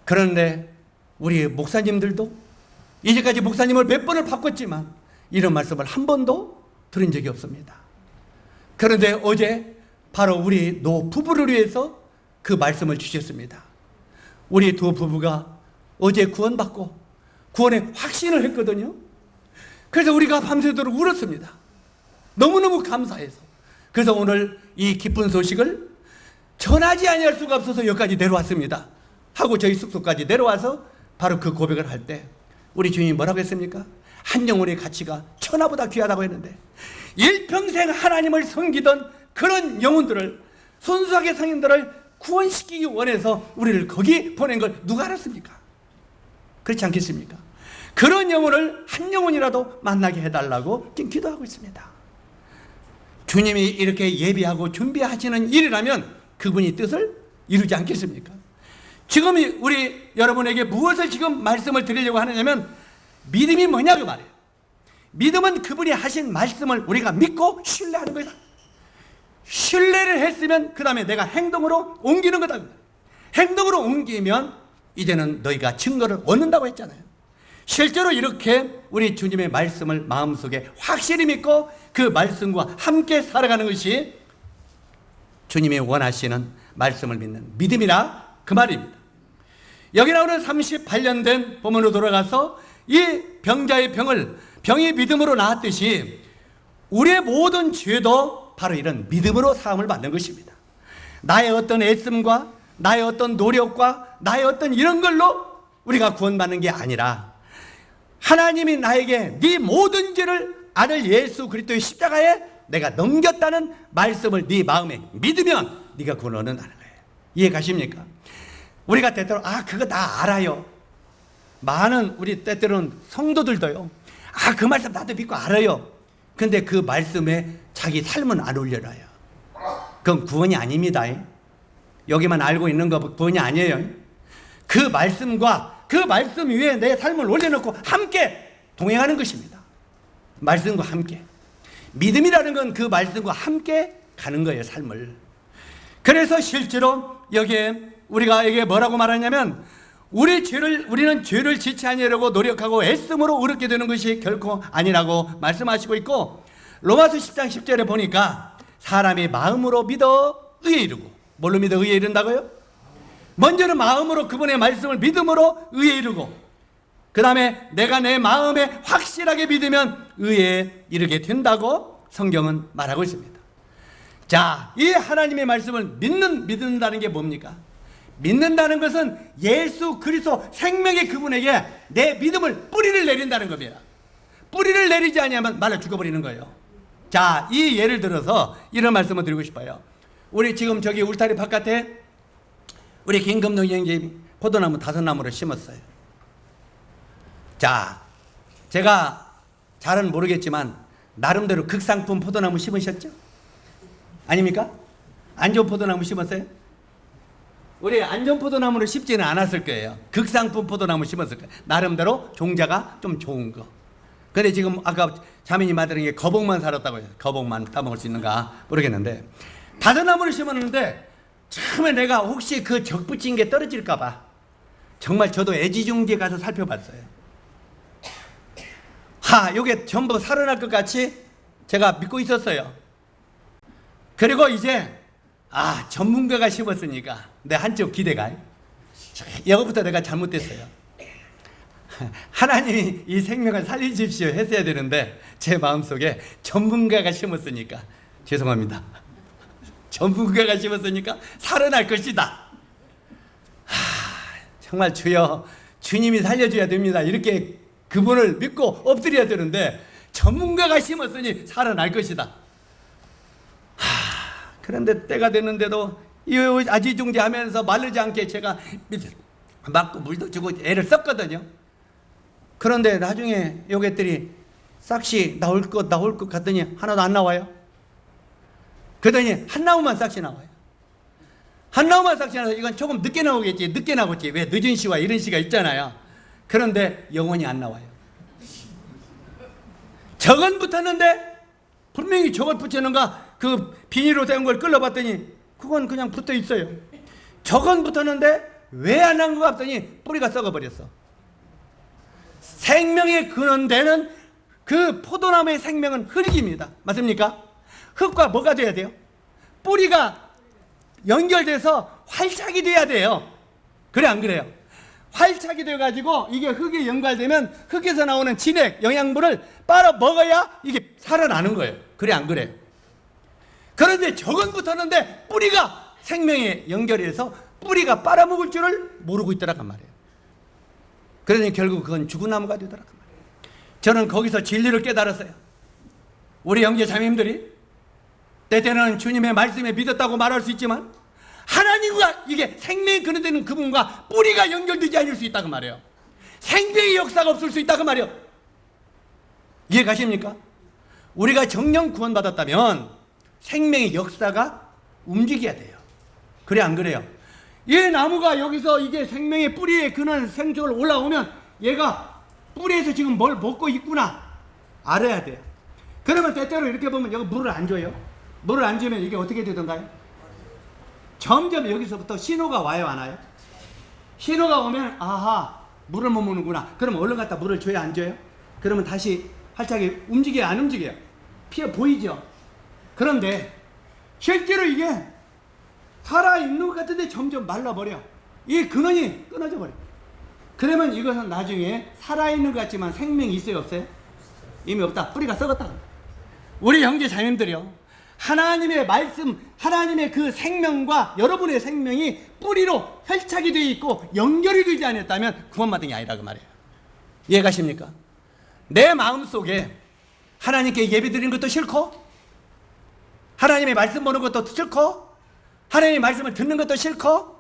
그런데 우리 목사님들도 이제까지 목사님을 몇 번을 바꿨지만 이런 말씀을 한 번도 들은 적이 없습니다. 그런데 어제 바로 우리 노 부부를 위해서 그 말씀을 주셨습니다. 우리 두 부부가 어제 구원받고 구원의 확신을 했거든요. 그래서 우리가 밤새도록 울었습니다. 너무너무 감사해서. 그래서 오늘 이 기쁜 소식을 전하지 아니할 수가 없어서 여기까지 내려왔습니다. 하고 저희 숙소까지 내려와서 바로 그 고백을 할 때 우리 주님이 뭐라고 했습니까? 한 영혼의 가치가 천하보다 귀하다고 했는데 일평생 하나님을 섬기던 그런 영혼들을, 순수하게 성인들을 구원시키기 원해서 우리를 거기 보낸 걸 누가 알았습니까? 그렇지 않겠습니까? 그런 영혼을 한 영혼이라도 만나게 해달라고 지금 기도하고 있습니다. 주님이 이렇게 예비하고 준비하시는 일이라면 그분이 뜻을 이루지 않겠습니까? 지금 우리 여러분에게 무엇을 지금 말씀을 드리려고 하느냐면 믿음이 뭐냐고 말해요. 믿음은 그분이 하신 말씀을 우리가 믿고 신뢰하는 거다. 신뢰를 했으면 그 다음에 내가 행동으로 옮기는 거다. 행동으로 옮기면 이제는 너희가 증거를 얻는다고 했잖아요. 실제로 이렇게 우리 주님의 말씀을 마음속에 확실히 믿고 그 말씀과 함께 살아가는 것이 주님이 원하시는 말씀을 믿는 믿음이라 그 말입니다. 여기 나오는 38년 된 본문으로 돌아가서 이 병자의 병이 믿음으로 나았듯이 우리의 모든 죄도 바로 이런 믿음으로 사함을 받는 것입니다. 나의 어떤 애씀과 나의 어떤 노력과 나의 어떤 이런 걸로 우리가 구원받는 게 아니라 하나님이 나에게 네 모든 죄를 아들 예수 그리스도의 십자가에 내가 넘겼다는 말씀을 네 마음에 믿으면 네가 구원을 얻는다는 거예요. 이해 가십니까? 우리가 때때로 그거 다 알아요. 많은 우리 때때로는 성도들도요. 그 말씀 나도 믿고 알아요. 근데 그 말씀에 자기 삶은 안 올려놔요. 그건 구원이 아닙니다. 여기만 알고 있는 거 구원이 아니에요. 그 말씀과 그 말씀 위에 내 삶을 올려놓고 함께 동행하는 것입니다. 말씀과 함께. 믿음이라는 건 그 말씀과 함께 가는 거예요, 삶을. 그래서 실제로 여기에 우리가 이게 뭐라고 말하냐면 우리는 죄를 짓지 아니하려고 노력하고 애씀으로 의롭게 되는 것이 결코 아니라고 말씀하시고 있고, 로마서 10장 10절에 보니까 사람이 마음으로 믿어 의에 이르고, 뭘로 믿어 의에 이른다고요? 먼저는 마음으로 그분의 말씀을 믿음으로 의에 이르고, 그 다음에 내가 내 마음에 확실하게 믿으면 의에 이르게 된다고 성경은 말하고 있습니다. 자, 이 하나님의 말씀을 믿는다는 게 뭡니까? 믿는다는 것은 예수 그리스도 생명의 그분에게 내 믿음을 뿌리를 내린다는 겁니다. 뿌리를 내리지 않으면 말라 죽어버리는 거예요. 자, 이 예를 들어서 이런 말씀을 드리고 싶어요. 우리 지금 저기 울타리 바깥에 우리 김금동 형제님이 포도나무 5나무를 심었어요. 자, 제가 잘은 모르겠지만 나름대로 극상품 포도나무 심으셨죠? 아닙니까? 안 좋은 포도나무 심었어요? 우리 안전포도나무를 심지는 않았을 거예요. 극상품 포도나무 심었을 거예요. 나름대로 종자가 좀 좋은 거. 근데 지금 아까 자매님 말하는 게 거복만 살았다고 해요. 거복만 따먹을 수 있는가 모르겠는데, 다전나무를 심었는데 처음에 내가 혹시 그 적 붙인 게 떨어질까 봐 정말 저도 애지중지에 가서 살펴봤어요. 요게 전부 살아날 것 같이 제가 믿고 있었어요. 그리고 이제 전문가가 심었으니까 내 한쪽 기대가, 여기부터 내가 잘못됐어요. 하나님이 이 생명을 살리십시오 했어야 되는데 제 마음속에 전문가가 심었으니까, 죄송합니다, 전문가가 심었으니까 살아날 것이다. 정말 주여, 주님이 살려줘야 됩니다. 이렇게 그분을 믿고 엎드려야 되는데 전문가가 심었으니 살아날 것이다. 그런데 때가 됐는데도 아지중지하면서 마르지 않게 제가 맞고 물도 주고 애를 썼거든요. 그런데 나중에 요것들이 싹시 나올 것 같더니 하나도 안 나와요. 그러더니 한 나무만 싹시 나와요. 한 나무만 싹시 나와서 이건 조금 늦게 나오겠지. 늦게 나오겠지. 왜 늦은 시와 이른 시가 있잖아요. 그런데 영원히 안 나와요. 저건 붙었는데 분명히 저걸 붙였는가 그 비닐로 된 걸 끌어봤더니 그건 그냥 붙어 있어요. 저건 붙었는데 왜 안 난 거 같더니 뿌리가 썩어버렸어. 생명의 근원되는 그 포도나무의 생명은 흙입니다. 맞습니까? 흙과 뭐가 돼야 돼요? 뿌리가 연결돼서 활착이 돼야 돼요. 그래 안 그래요? 활착이 돼가지고 이게 흙에 연결되면 흙에서 나오는 진액, 영양분을 빨아 먹어야 이게 살아나는 거예요. 그래 안 그래요? 그런데 저건 붙었는데 뿌리가 생명에 연결해서 뿌리가 빨아먹을 줄을 모르고 있더란 말이에요. 그러니 결국 그건 죽은 나무가 되더란 말이에요. 저는 거기서 진리를 깨달았어요. 우리 형제 자매님들이 때때는 주님의 말씀에 믿었다고 말할 수 있지만 하나님과 이게 생명이 근원되는 그분과 뿌리가 연결되지 않을 수 있다고 말해요. 생명의 역사가 없을 수 있다고 말해요. 이해 가십니까? 우리가 정령 구원받았다면 생명의 역사가 움직여야 돼요. 그래 안 그래요? 이 나무가 여기서 이게 생명의 뿌리에 근원 생적으로 올라오면 얘가 뿌리에서 지금 뭘 먹고 있구나 알아야 돼요. 그러면 때때로 이렇게 보면 여기 물을 안 줘요. 물을 안 주면 이게 어떻게 되던가요? 점점 여기서부터 신호가 와요 안 와요? 신호가 오면 아하 물을 못 먹는구나. 그럼 얼른 갖다 물을 줘야 안 줘요? 그러면 다시 활짝이 움직여요 안 움직여요? 피어 보이죠? 그런데 실제로 이게 살아있는 것 같은데 점점 말라버려. 이 근원이 끊어져 버려. 그러면 이것은 나중에 살아있는 것 같지만 생명이 있어요 없어요? 이미 없다. 뿌리가 썩었다. 우리 형제 자매님들이요, 하나님의 말씀, 하나님의 그 생명과 여러분의 생명이 뿌리로 혈착이 되어 있고 연결이 되지 않았다면 구원받은 게 아니라 그 말이에요. 이해가십니까? 내 마음속에 하나님께 예배드리는 것도 싫고 하나님의 말씀 보는 것도 싫고 하나님의 말씀을 듣는 것도 싫고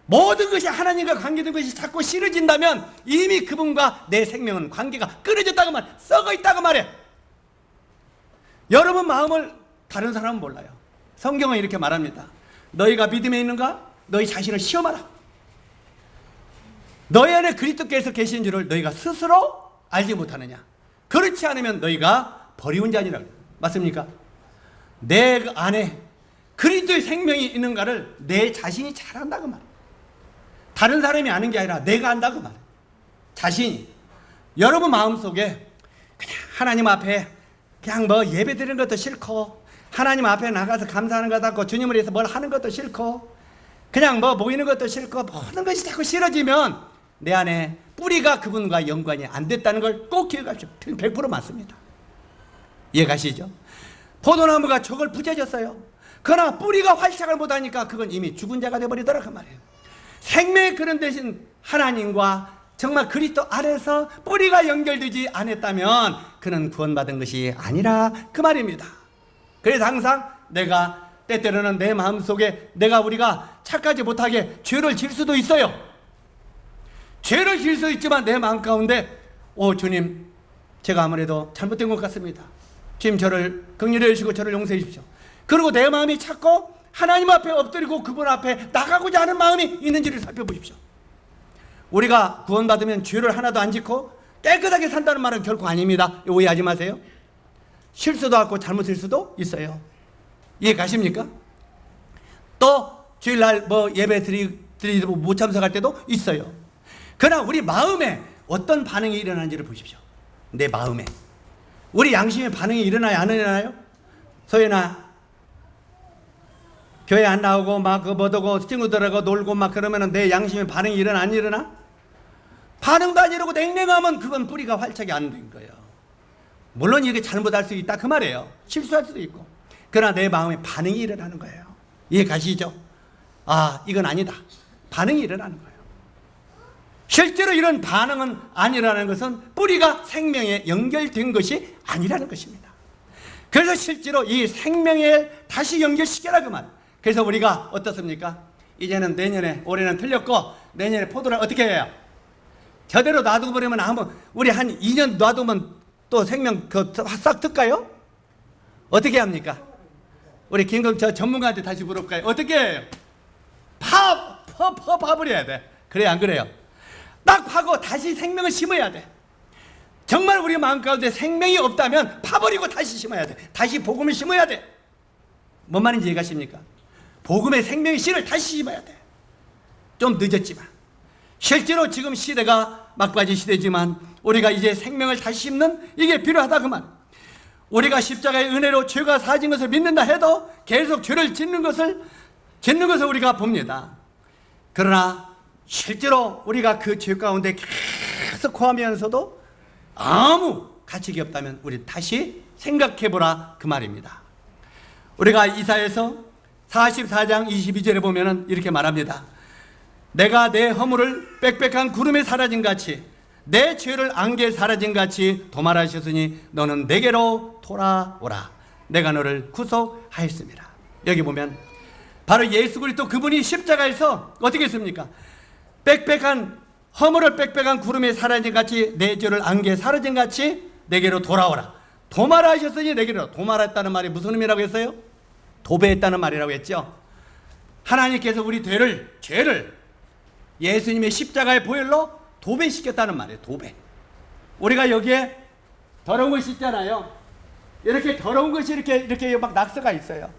모든 것이 하나님과 관계된 것이 자꾸 싫어진다면 이미 그분과 내 생명은 관계가 끊어졌다고 말, 썩어 있다고 말해. 여러분 마음을 다른 사람은 몰라요. 성경은 이렇게 말합니다. 너희가 믿음에 있는가? 너희 자신을 시험하라. 너희 안에 그리스도께서 계신 줄을 너희가 스스로 알지 못하느냐? 그렇지 않으면 너희가 버리운 자니라. 맞습니까? 내 안에 그리스도의 생명이 있는가를 내 자신이 잘 안다고 말이에요. 다른 사람이 아는 게 아니라 내가 안다고 말이에요. 자신이. 여러분 마음속에 그냥 하나님 앞에 그냥 뭐 예배 드리는 것도 싫고 하나님 앞에 나가서 감사하는 것도 않고 주님을 위해서 뭘 하는 것도 싫고 그냥 뭐 모이는 것도 싫고 모든 것이 자꾸 싫어지면 내 안에 뿌리가 그분과 연관이 안 됐다는 걸 꼭 기억하십시오. 100% 맞습니다. 이해가시죠? 포도나무가 저걸 부셔졌어요. 그러나 뿌리가 활착을 못하니까 그건 이미 죽은 자가 되어버리더라 그 말이에요. 생명의 근원 대신 하나님과 정말 그리스도 안에서 뿌리가 연결되지 않았다면 그는 구원받은 것이 아니라 그 말입니다. 그래서 항상 내가 때때로는 내 마음속에 우리가 착하지 못하게 죄를 질 수도 있어요. 죄를 질 수 있지만 내 마음 가운데 주님 제가 아무래도 잘못된 것 같습니다. 주님 저를 긍휼히 여주시고 저를 용서해 주십시오. 그리고 내 마음이 찾고 하나님 앞에 엎드리고 그분 앞에 나가고자 하는 마음이 있는지를 살펴보십시오. 우리가 구원받으면 죄를 하나도 안 짓고 깨끗하게 산다는 말은 결코 아닙니다. 오해하지 마세요. 실수도 하고 잘못일 수도 있어요. 이해 가십니까? 또 주일날 예배 드리고 못 참석할 때도 있어요. 그러나 우리 마음에 어떤 반응이 일어나는지를 보십시오. 내 마음에 우리 양심의 반응이 일어나요, 안 일어나요? 소연아, 교회 안 나오고 막 뭐더고 친구들하고 놀고 막 그러면은 내 양심의 반응이 일어나, 안 일어나? 반응도 안 이러고 냉랭하면 그건 뿌리가 활착이 안 된 거예요. 물론 이렇게 잘못할 수 있다 그 말이에요. 실수할 수도 있고. 그러나 내 마음에 반응이 일어나는 거예요. 이해 가시죠? 아, 이건 아니다. 반응이 일어나는 거예요. 실제로 이런 반응은 아니라는 것은 뿌리가 생명에 연결된 것이 아니라는 것입니다. 그래서 실제로 이 생명에 다시 연결시켜라 그 말. 그래서 우리가 어떻습니까? 이제는 내년에, 올해는 틀렸고 내년에 포도를 어떻게 해요? 저대로 놔두고 버리면 한번 우리 한 2년 놔두면 또 생명 싹 뜰까요? 어떻게 합니까? 우리 김금 전문가한테 다시 물어볼까요? 어떻게 해요? 파버려야 돼. 그래 안 그래요? 딱 파고 다시 생명을 심어야 돼. 정말 우리 마음 가운데 생명이 없다면 파버리고 다시 심어야 돼. 다시 복음을 심어야 돼. 뭔 말인지 이해가십니까? 복음의 생명의 씨를 다시 심어야 돼. 좀 늦었지만 실제로 지금 시대가 막바지 시대지만 우리가 이제 생명을 다시 심는 이게 필요하다 그 말. 우리가 십자가의 은혜로 죄가 사진 것을 믿는다 해도 계속 죄를 짓는 것을 우리가 봅니다. 그러나 실제로 우리가 그 죄 가운데 계속 거하면서도 아무 가책이 없다면 우리 다시 생각해보라 그 말입니다. 우리가 이사야서 44장 22절에 보면은 이렇게 말합니다. 내가 내 허물을 빽빽한 구름에 사라진 같이 내 죄를 안개에 사라진 같이 도말하셨으니 너는 내게로 돌아오라. 내가 너를 구속하였습니다. 여기 보면 바로 예수 그리스도 그분이 십자가에서 어떻게 했습니까? 허물을 빽빽한 구름에 사라진 같이 내 죄를 안개에 사라진 같이 내게로 돌아오라. 도말하셨으니 내게로. 도말했다는 말이 무슨 의미라고 했어요? 도배했다는 말이라고 했죠. 하나님께서 우리 죄를 예수님의 십자가의 보혈로 도배시켰다는 말이에요. 도배. 우리가 여기에 더러운 것이 있잖아요. 이렇게 더러운 것이 이렇게 막 낙서가 있어요.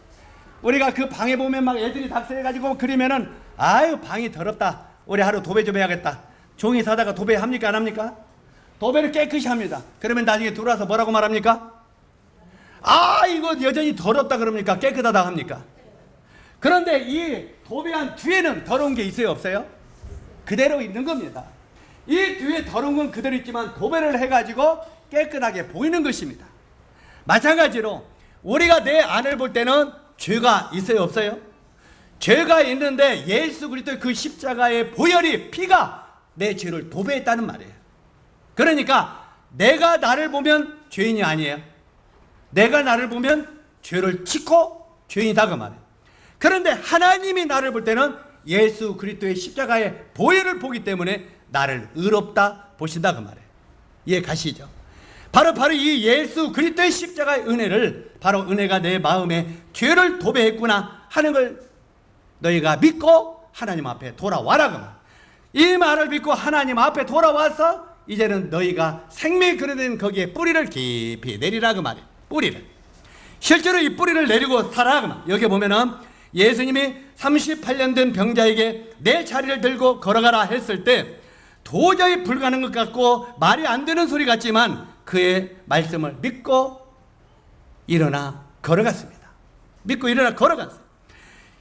우리가 그 방에 보면 막 애들이 낙서해가지고 그리면은 아유 방이 더럽다. 우리 하루 도배 좀 해야겠다. 종이 사다가 도배 합니까 안 합니까? 도배를 깨끗이 합니다. 그러면 나중에 들어와서 뭐라고 말합니까? 아 이거 여전히 더럽다 그럽니까? 깨끗하다 합니까? 그런데 이 도배한 뒤에는 더러운 게 있어요 없어요? 그대로 있는 겁니다. 이 뒤에 더러운 건 그대로 있지만 도배를 해가지고 깨끗하게 보이는 것입니다. 마찬가지로 우리가 내 안을 볼 때는 죄가 있어요 없어요? 죄가 있는데 예수 그리스도의 그 십자가의 보혈이 피가 내 죄를 도배했다는 말이에요. 그러니까 내가 나를 보면 죄인이 아니에요. 내가 나를 보면 죄를 짓고 죄인이다 그 말이에요. 그런데 하나님이 나를 볼 때는 예수 그리스도의 십자가의 보혈을 보기 때문에 나를 의롭다 보신다 그 말이에요. 이해 가시죠? 바로 이 예수 그리스도의 십자가의 은혜를 바로 은혜가 내 마음에 죄를 도배했구나 하는 걸 너희가 믿고 하나님 앞에 돌아와라 그 말. 이 말을 믿고 하나님 앞에 돌아와서 이제는 너희가 생명이 그려진 거기에 뿌리를 깊이 내리라 그 말이에요. 뿌리를. 실제로 이 뿌리를 내리고 살아 그 말. 여기 보면은 예수님이 38년 된 병자에게 내 자리를 들고 걸어가라 했을 때 도저히 불가능한 것 같고 말이 안 되는 소리 같지만 그의 말씀을 믿고 일어나 걸어갔습니다. 믿고 일어나 걸어갔어요.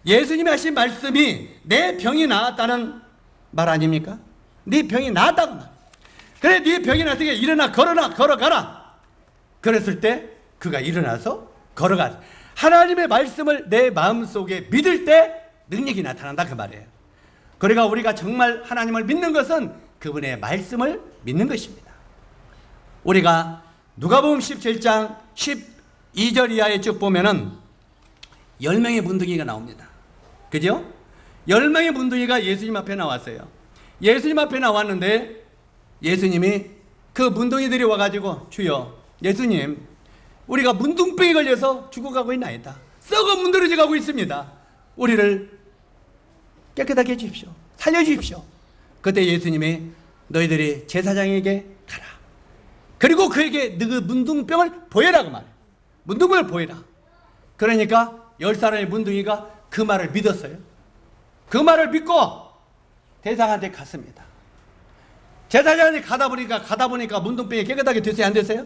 예수님이 하신 말씀이 내 병이 나았다는 말 아닙니까? 네 병이 나았다고 말. 그래 네 병이 나왔으니까 일어나 걸어가라. 그랬을 때 그가 일어나서 걸어가. 하나님의 말씀을 내 마음속에 믿을 때 능력이 나타난다 그 말이에요. 그러니까 우리가 정말 하나님을 믿는 것은 그분의 말씀을 믿는 것입니다. 우리가 누가복음 17장 12절 이하에 쭉 보면은 10명의 문둥이가 나옵니다. 그죠? 10명의 문둥이가 예수님 앞에 나왔어요. 예수님 앞에 나왔는데 예수님이 그 문둥이들이 와가지고 주여 예수님 우리가 문둥병이 걸려서 죽어가고 있나이다. 썩어 문드러져 가고 있습니다. 우리를 깨끗하게 해주십시오. 살려주십시오. 그때 예수님이 너희들이 제사장에게 가라. 그리고 그에게 그 문둥병을 보여라 그 말이에요. 문둥병을 보여라. 그러니까 10살의 문둥이가 그 말을 믿었어요. 그 말을 믿고 대상한테 갔습니다. 제사장한테 가다 보니까 문둥병이 깨끗하게 됐어요? 안 됐어요?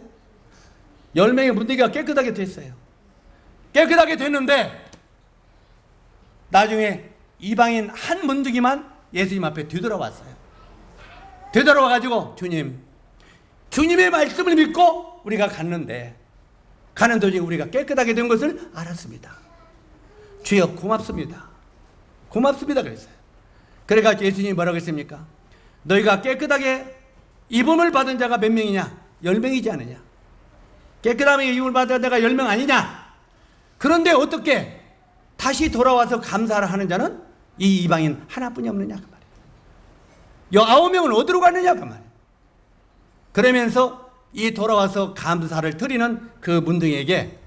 10명의 문둥이가 깨끗하게 됐어요. 깨끗하게 됐는데 나중에 이방인 한 문둥이만 예수님 앞에 되돌아왔어요. 되돌아와가지고 주님의 말씀을 믿고 우리가 갔는데 가는 도중에 우리가 깨끗하게 된 것을 알았습니다. 주여 고맙습니다. 고맙습니다 그랬어요. 그래가 예수님이 뭐라고 했습니까? 너희가 깨끗하게 입음을 받은 자가 몇 명이냐? 10명이지 않느냐? 깨끗함에 입음을 받은 자가 10명 아니냐? 그런데 어떻게 다시 돌아와서 감사를 하는 자는 이 이방인 하나뿐이 없느냐 그 말이에요. 9명은 어디로 갔느냐 그 말이에요. 그러면서 이 돌아와서 감사를 드리는 그 문둥이에게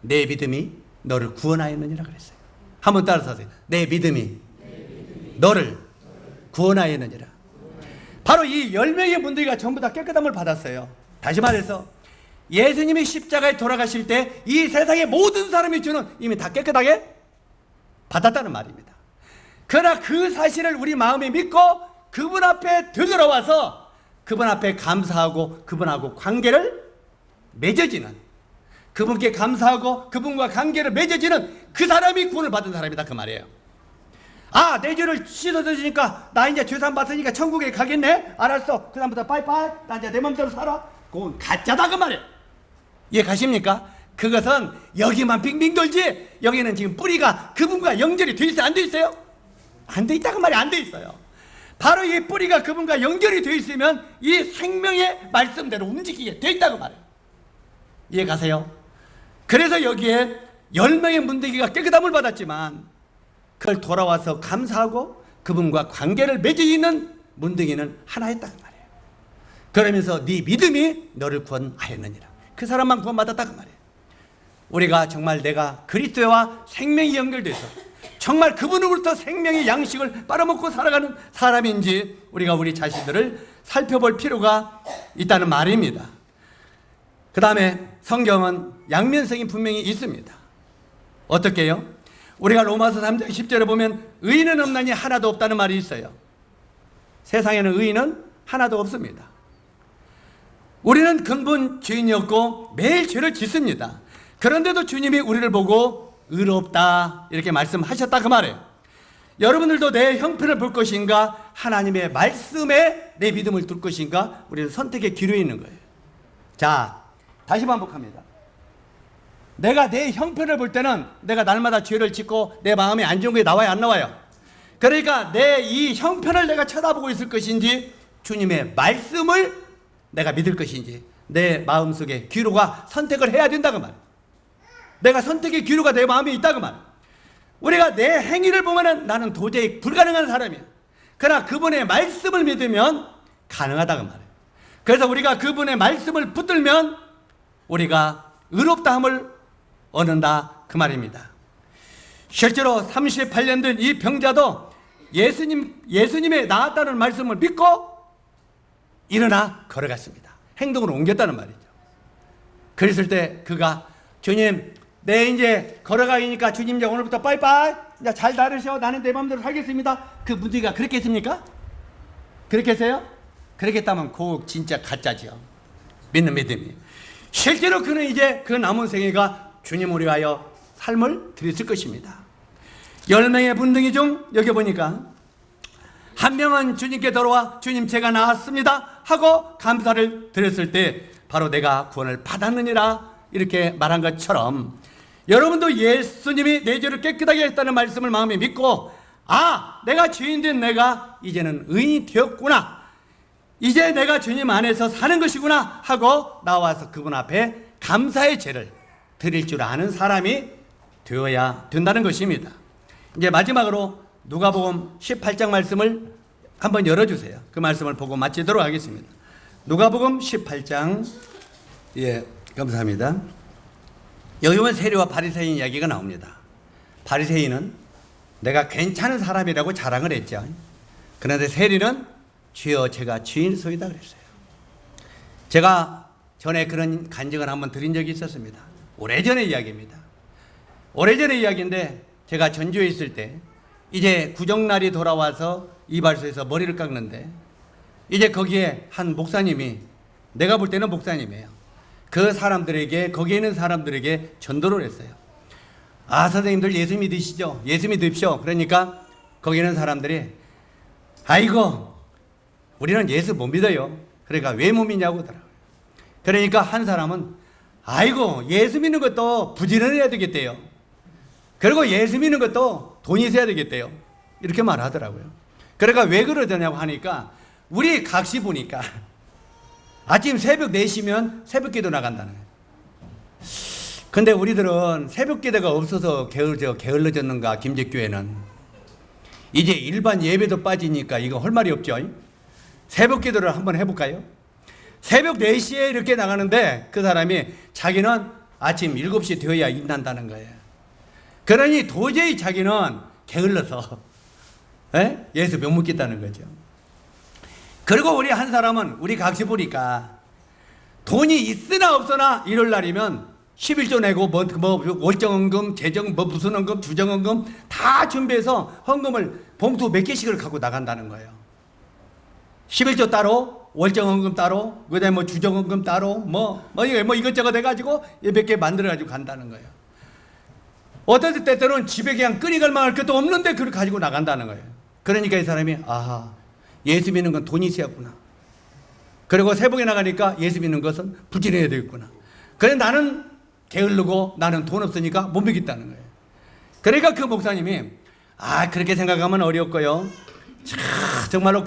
내 믿음이 너를 구원하였느니라 그랬어요. 한번 따라서 하세요. 내 믿음이 너를 구원하였느니라. 바로 이 10명의 문둥이가 전부 다 깨끗함을 받았어요. 다시 말해서 예수님이 십자가에 돌아가실 때 이 세상의 모든 사람이 주는 이미 다 깨끗하게 받았다는 말입니다. 그러나 그 사실을 우리 마음에 믿고 그분 앞에 되돌아와서 그분 앞에 감사하고 그분하고 관계를 맺어지는, 그분께 감사하고 그분과 관계를 맺어지는 그 사람이 구원을 받은 사람이다 그 말이에요. 아, 내 죄를 씻어주니까 나 이제 죄산 받으니까 천국에 가겠네. 알았어. 그 다음부터 빠이빠이 나 이제 내 맘대로 살아. 그건 가짜다 그 말이에요. 이해 가십니까? 그것은 여기만 빙빙 돌지 여기는 지금 뿌리가 그분과 연결이 돼 있어요? 안 돼 있어요? 안 돼 있다 그 말이 안 돼 있어요. 바로 이 뿌리가 그분과 연결이 돼 있으면 이 생명의 말씀대로 움직이게 돼 있다고 말해요. 이해 가세요? 그래서 여기에 10명의 문둥이가 깨끗함을 받았지만 그걸 돌아와서 감사하고 그분과 관계를 맺어 있는 문둥이는 하나였다고 말이에요. 그러면서 네 믿음이 너를 구원하였느니라. 그 사람만 구원받았다고 말이에요. 우리가 정말 내가 그리스도와 생명이 연결돼서 정말 그분으로부터 생명의 양식을 빨아먹고 살아가는 사람인지 우리가 우리 자신들을 살펴볼 필요가 있다는 말입니다. 그 다음에 성경은 양면성이 분명히 있습니다. 어떻게 해요? 우리가 로마서 3장 10절에 보면 의인은 없나니 하나도 없다는 말이 있어요. 세상에는 의인은 하나도 없습니다. 우리는 근본 죄인이었고 매일 죄를 짓습니다. 그런데도 주님이 우리를 보고 의롭다 이렇게 말씀하셨다 그 말이에요. 여러분들도 내 형편을 볼 것인가 하나님의 말씀에 내 믿음을 둘 것인가 우리는 선택의 기로에 있는 거예요. 자, 다시 반복합니다. 내가 내 형편을 볼 때는 내가 날마다 죄를 짓고 내 마음이 안 좋은 게 나와요 안 나와요? 그러니까 내 이 형편을 내가 쳐다보고 있을 것인지 주님의 말씀을 내가 믿을 것인지 내 마음속에 기로가 선택을 해야 된다고 말이에요. 내가 선택의 기로가 내 마음에 있다고 말이에요. 우리가 내 행위를 보면 나는 도저히 불가능한 사람이야. 그러나 그분의 말씀을 믿으면 가능하다고 말이에요. 그래서 우리가 그분의 말씀을 붙들면 우리가 의롭다함을 얻는다 그 말입니다. 실제로 38년 된 이 병자도 예수님의 나았다는 말씀을 믿고 일어나 걸어갔습니다. 행동으로 옮겼다는 말이죠. 그랬을 때 그가 주님 내 이제 걸어가니까 주님 이제 오늘부터 빠이빠이 이제 잘 다르셔 나는 내 마음대로 살겠습니다. 그 문제가 그렇게 했습니까? 그렇게 했어요? 그렇게 했다면 그 진짜 가짜죠. 믿는 믿음이. 실제로 그는 이제 그 남은 생애가 주님을 위하여 삶을 드렸을 것입니다. 10명의 분등이 중 여기 보니까 한 명은 주님께 돌아와 주님 제가 나았습니다 하고 감사를 드렸을 때 바로 내가 구원을 받았느니라 이렇게 말한 것처럼 여러분도 예수님이 내 죄를 깨끗하게 했다는 말씀을 마음에 믿고 아 내가 죄인된 내가 이제는 의인이 되었구나 이제 내가 주님 안에서 사는 것이구나 하고 나와서 그분 앞에 감사의 제를 드릴 줄 아는 사람이 되어야 된다는 것입니다. 이제 마지막으로 누가복음 18장 말씀을 한번 열어주세요. 그 말씀을 보고 마치도록 하겠습니다. 누가복음 18장 예 감사합니다. 여기 보면 세리와 바리새인 이야기가 나옵니다. 바리새인은 내가 괜찮은 사람이라고 자랑을 했죠. 그런데 세리는 주여 제가 주인소이다 그랬어요. 제가 전에 그런 간증을 한번 드린 적이 있었습니다. 오래전의 이야기입니다. 오래전의 이야기인데 제가 전주에 있을 때 이제 구정날이 돌아와서 이발소에서 머리를 깎는데 이제 거기에 한 목사님이, 내가 볼 때는 목사님이에요. 그 사람들에게, 거기에 있는 사람들에게 전도를 했어요. 아, 선생님들 예수 믿으시죠? 예수 믿으십시오. 그러니까 거기 있는 사람들이 아이고 우리는 예수 못 믿어요. 그러니까 왜 못 믿냐고 하더라고요. 그러니까 한 사람은 아이고 예수 믿는 것도 부지런해야 되겠대요. 그리고 예수 믿는 것도 돈이 있어야 되겠대요. 이렇게 말하더라고요. 그러니까 왜 그러냐고 하니까 우리 각시 보니까 아침 새벽 4시면 새벽 기도 나간다는 거예요. 근데 우리들은 새벽 기도가 없어서 게을러졌는가, 김제교회는. 이제 일반 예배도 빠지니까 이거 할 말이 없죠. 새벽 기도를 한번 해볼까요? 새벽 4시에 이렇게 나가는데 그 사람이 자기는 아침 7시 되어야 임난다는 거예요. 그러니 도저히 자기는 게을러서 예수 못 믿겠다는 거죠. 그리고 우리 한 사람은 우리 각시 보니까 돈이 있으나 없으나 일요일 날이면 11조 내고 뭐 월정헌금, 재정 무슨 헌금, 주정헌금 다 준비해서 헌금을 봉투 몇 개씩을 갖고 나간다는 거예요. 11조 따로, 월정헌금 따로, 그다음에 뭐 주정헌금 따로, 뭐 이것저것 해가지고 몇 개 만들어가지고 간다는 거예요. 어떤 때때로는 집에 그냥 끓이갈 만할 것도 없는데 그걸 가지고 나간다는 거예요. 그러니까 이 사람이 아하, 예수 믿는 건 돈이 있어야구나. 그리고 새벽에 나가니까 예수 믿는 것은 부지런해야 되겠구나. 그래 나는 게으르고 나는 돈 없으니까 못 믿겠다는 거예요. 그러니까 그 목사님이 그렇게 생각하면 어렵고요. 정말로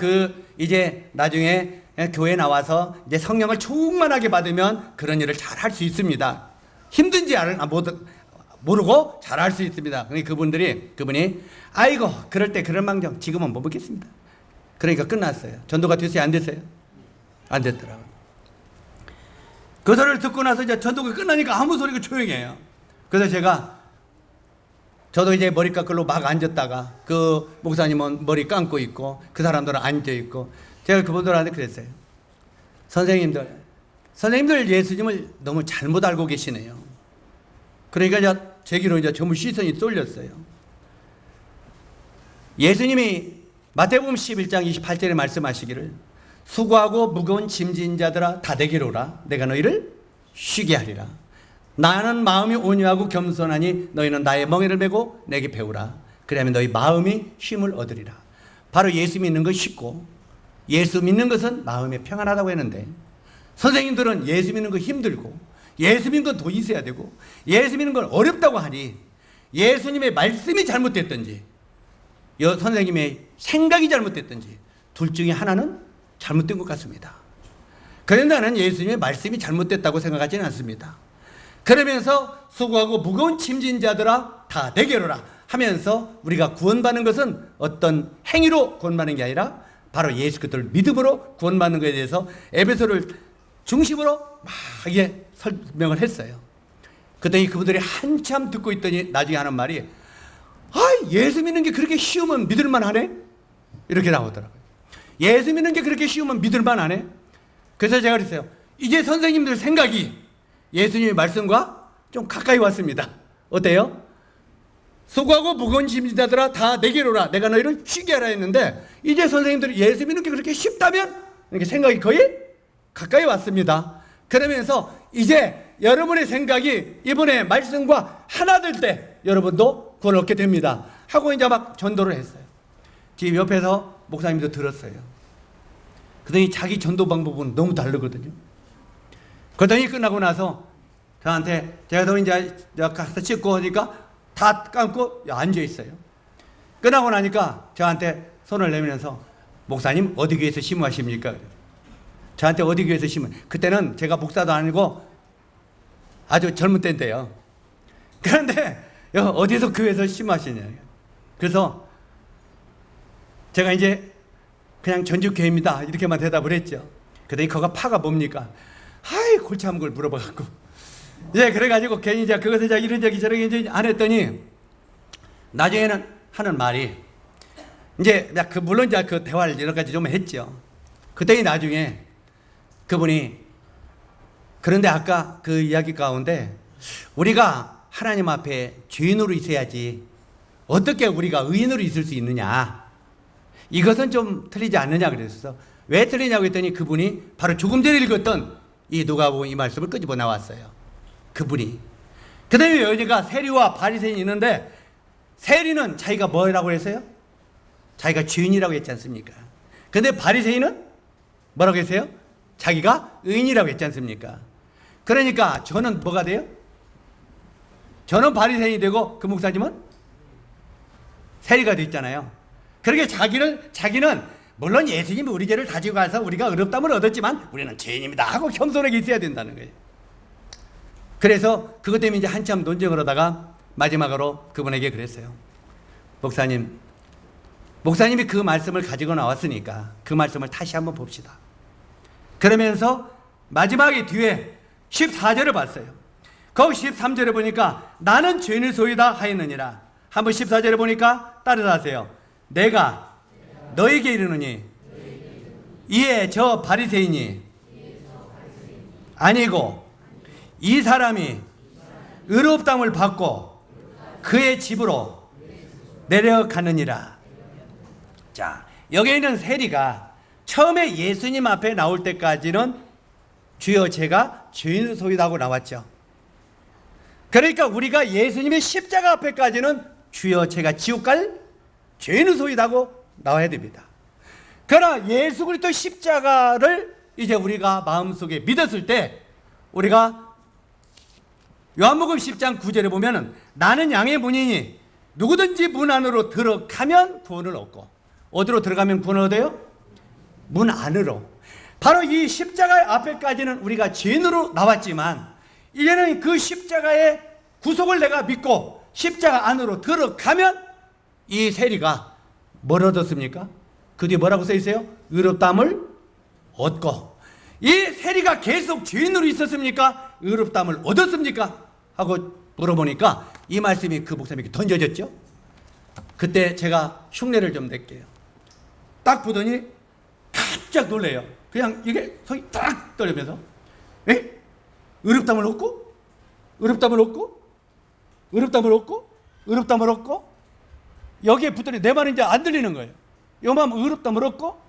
이제 나중에 교회 나와서 이제 성령을 충만하게 받으면 그런 일을 잘 할 수 있습니다. 힘든지 모르고 잘 할 수 있습니다. 그분이 아이고 그럴 때 그런 망정 지금은 못 믿겠습니다. 그러니까 끝났어요. 전도가 됐어요? 안 됐어요? 안 됐더라고요. 그 소리를 듣고 나서 이제 전도가 끝나니까 아무 소리가 조용해요. 그래서 저도 이제 머리 깎으러 막 앉았다가 그 목사님은 머리 감고 있고 그 사람들은 앉아 있고 제가 그분들한테 그랬어요. 선생님들 예수님을 너무 잘못 알고 계시네요. 그러니까 제기로 이제 전부 시선이 쏠렸어요. 예수님이 마태복음 11장 28절에 말씀하시기를 수고하고 무거운 짐진 자들아 다 내게로 오라. 내가 너희를 쉬게 하리라. 나는 마음이 온유하고 겸손하니 너희는 나의 멍에를 메고 내게 배우라. 그러면 너희 마음이 쉼을 얻으리라. 바로 예수 믿는 건 쉽고 예수 믿는 것은 마음이 평안하다고 했는데 선생님들은 예수 믿는 거 힘들고 예수 믿는 건 돈 있어야 되고 예수 믿는 건 어렵다고 하니 예수님의 말씀이 잘못됐든지 선생님의 생각이 잘못됐든지 둘 중에 하나는 잘못된 것 같습니다. 그런데 나는 예수님의 말씀이 잘못됐다고 생각하지는 않습니다. 그러면서 수고하고 무거운 짐진 자들아 다 내게로 오라 하면서 우리가 구원받는 것은 어떤 행위로 구원받는 게 아니라 바로 예수 그리스도를 믿음으로 구원받는 것에 대해서 에베소를 중심으로 막 설명을 했어요. 그랬더니 그분들이 한참 듣고 있더니 나중에 하는 말이 예수 믿는 게 그렇게 쉬우면 믿을만 하네? 이렇게 나오더라고요. 예수 믿는 게 그렇게 쉬우면 믿을만 하네? 그래서 제가 그랬어요. 이제 선생님들 생각이 예수님의 말씀과 좀 가까이 왔습니다. 어때요? 수고하고 무거운 짐진 자들아 다 내게로 오라. 내가 너희를 쉬게 하라 했는데 이제 선생님들이 예수 믿는 게 그렇게 쉽다면 이렇게 생각이 거의 가까이 왔습니다. 그러면서 이제 여러분의 생각이 이번에 말씀과 하나 될 때 여러분도 구원 얻게 됩니다. 하고 이제 막 전도를 했어요. 지금 옆에서 목사님도 들었어요. 그러더니 자기 전도 방법은 너무 다르거든요. 그러더니 끝나고 나서 저한테 제가 더 이제 가서 씻고 오니까 다 감고 앉아 있어요. 끝나고 나니까 저한테 손을 내밀면서 목사님 어디 교회에서 심무하십니까? 저한테 어디 교회에서 심무? 그때는 제가 목사도 아니고 아주 젊은 때인데요. 그런데 어디서 교회에서 심무하시냐? 그래서 제가 이제 그냥 전주교회입니다 이렇게만 대답을 했죠. 그랬더니 그거 파가 뭡니까? 골치 아픈 걸 물어봐갖고 그래가지고 괜히 이제 그것을 이런 적이 저런 적이 안 했더니 나중에는 하는 말이 이제 물론 이제 그 대화를 여러 가지 좀 했죠. 그때 나중에 그분이 그런데 아까 그 이야기 가운데 우리가 하나님 앞에 죄인으로 있어야지 어떻게 우리가 의인으로 있을 수 있느냐, 이것은 좀 틀리지 않느냐 그랬어. 왜 틀리냐고 했더니 그분이 바로 조금 전에 읽었던 이 누가복음 이 말씀을 끄집어 나왔어요. 그분이. 그 다음에 여기가 세리와 바리새인이 있는데 세리는 자기가 뭐라고 했어요? 자기가 죄인이라고 했지 않습니까? 근데 바리새인은 뭐라고 했어요? 자기가 의인이라고 했지 않습니까? 그러니까 저는 뭐가 돼요? 저는 바리새인이 되고 그 목사님은 세리가 됐잖아요. 그렇게 자기는 물론 예수님이 우리 죄를 다지고 가서 우리가 의롭다함을 얻었지만 우리는 죄인입니다 하고 겸손하게 있어야 된다는 거예요. 그래서 그것 때문에 이제 한참 논쟁을 하다가 마지막으로 그분에게 그랬어요. 목사님이 그 말씀을 가지고 나왔으니까 그 말씀을 다시 한번 봅시다. 그러면서 마지막에 뒤에 14절을 봤어요. 거기 13절에 보니까 나는 죄인의 소유다 하였느니라. 한번 14절에 보니까 따라서 하세요. 내가 너에게 이르노니 이에 저 바리새인이 아니고 이 사람이 의롭다함을 받고 그의 집으로 내려가느니라. 자, 여기 있는 세리가 처음에 예수님 앞에 나올 때까지는 주여 제가 죄인의 소유다 하고 나왔죠. 그러니까 우리가 예수님의 십자가 앞에까지는 주여 제가 지옥 갈 죄인의 소유다 하고 나와야 됩니다. 그러나 예수 그리스도 십자가를 이제 우리가 마음속에 믿었을 때 우리가 요한복음 10장 9절에 보면은 나는 양의 문이니 누구든지 문 안으로 들어가면 구원을 얻고, 어디로 들어가면 구원을 얻어요? 문 안으로. 바로 이 십자가 앞에까지는 우리가 죄인으로 나왔지만 이제는 그 십자가의 구속을 내가 믿고 십자가 안으로 들어가면 이 세리가 뭘 얻었습니까? 그 뒤에 뭐라고 써 있어요? 의롭다함을 얻고. 이 세리가 계속 죄인으로 있었습니까? 의롭다함을 얻었습니까? 하고 물어보니까 이 말씀이 그 목사님에게 던져졌죠. 그때 제가 흉내를 좀 낼게요. 딱 보더니 깜짝 놀래요. 그냥 이게 손이 딱 떨리면서 에? 의롭다함을 얻고? 의롭다함을 얻고? 의롭다함을 얻고? 의롭다함을 얻고? 여기에 붙더니 내 말은 이제 안 들리는 거예요. 요만 의롭다함을 얻고?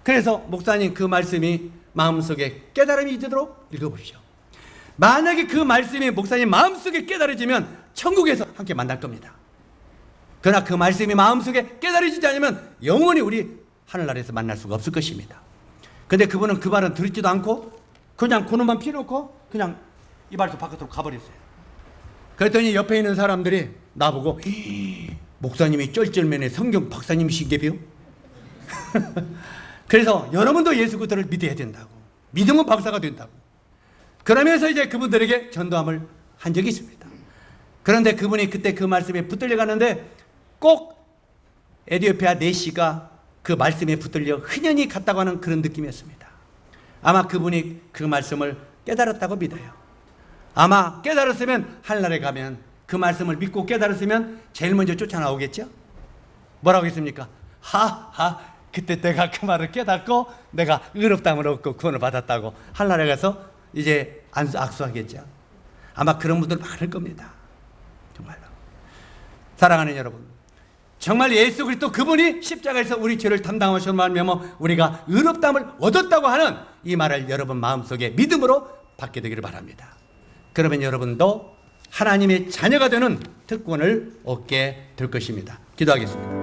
그래서 목사님 그 말씀이 마음속에 깨달음이 되도록 읽어보십시오. 만약에 그 말씀이 목사님 마음속에 깨달아지면 천국에서 함께 만날 겁니다. 그러나 그 말씀이 마음속에 깨달아지지 않으면 영원히 우리 하늘나라에서 만날 수가 없을 것입니다. 근데 그분은 그 말은 듣지도 않고 그냥 그놈만 피놓고 그냥 이발소 바깥으로 가버렸어요. 그랬더니 옆에 있는 사람들이 나보고 목사님이 쩔쩔맨의 성경 박사님이시게요? 그래서 여러분도 예수 그리스도를 믿어야 된다고, 믿으면 박사가 된다고. 그러면서 이제 그분들에게 전도함을 한 적이 있습니다. 그런데 그분이 그때 그 말씀에 붙들려 가는데 꼭 에티오피아 내시가 그 말씀에 붙들려 흔연히 갔다고 하는 그런 느낌이었습니다. 아마 그분이 그 말씀을 깨달았다고 믿어요. 아마 깨달았으면 하늘나라에 가면 그 말씀을 믿고 깨달았으면 제일 먼저 쫓아나오겠죠? 뭐라고 했습니까? 하하, 그때 내가 그 말을 깨닫고 내가 의롭다함을 얻고 구원을 받았다고 하늘나라에 가서 이제 악수하겠죠. 아마 그런 분들 많을 겁니다. 정말로. 사랑하는 여러분, 정말 예수 그리스도 그분이 십자가에서 우리 죄를 담당하셔서 말미암아 우리가 의롭다함을 얻었다고 하는 이 말을 여러분 마음속에 믿음으로 받게 되기를 바랍니다. 그러면 여러분도 하나님의 자녀가 되는 특권을 얻게 될 것입니다. 기도하겠습니다.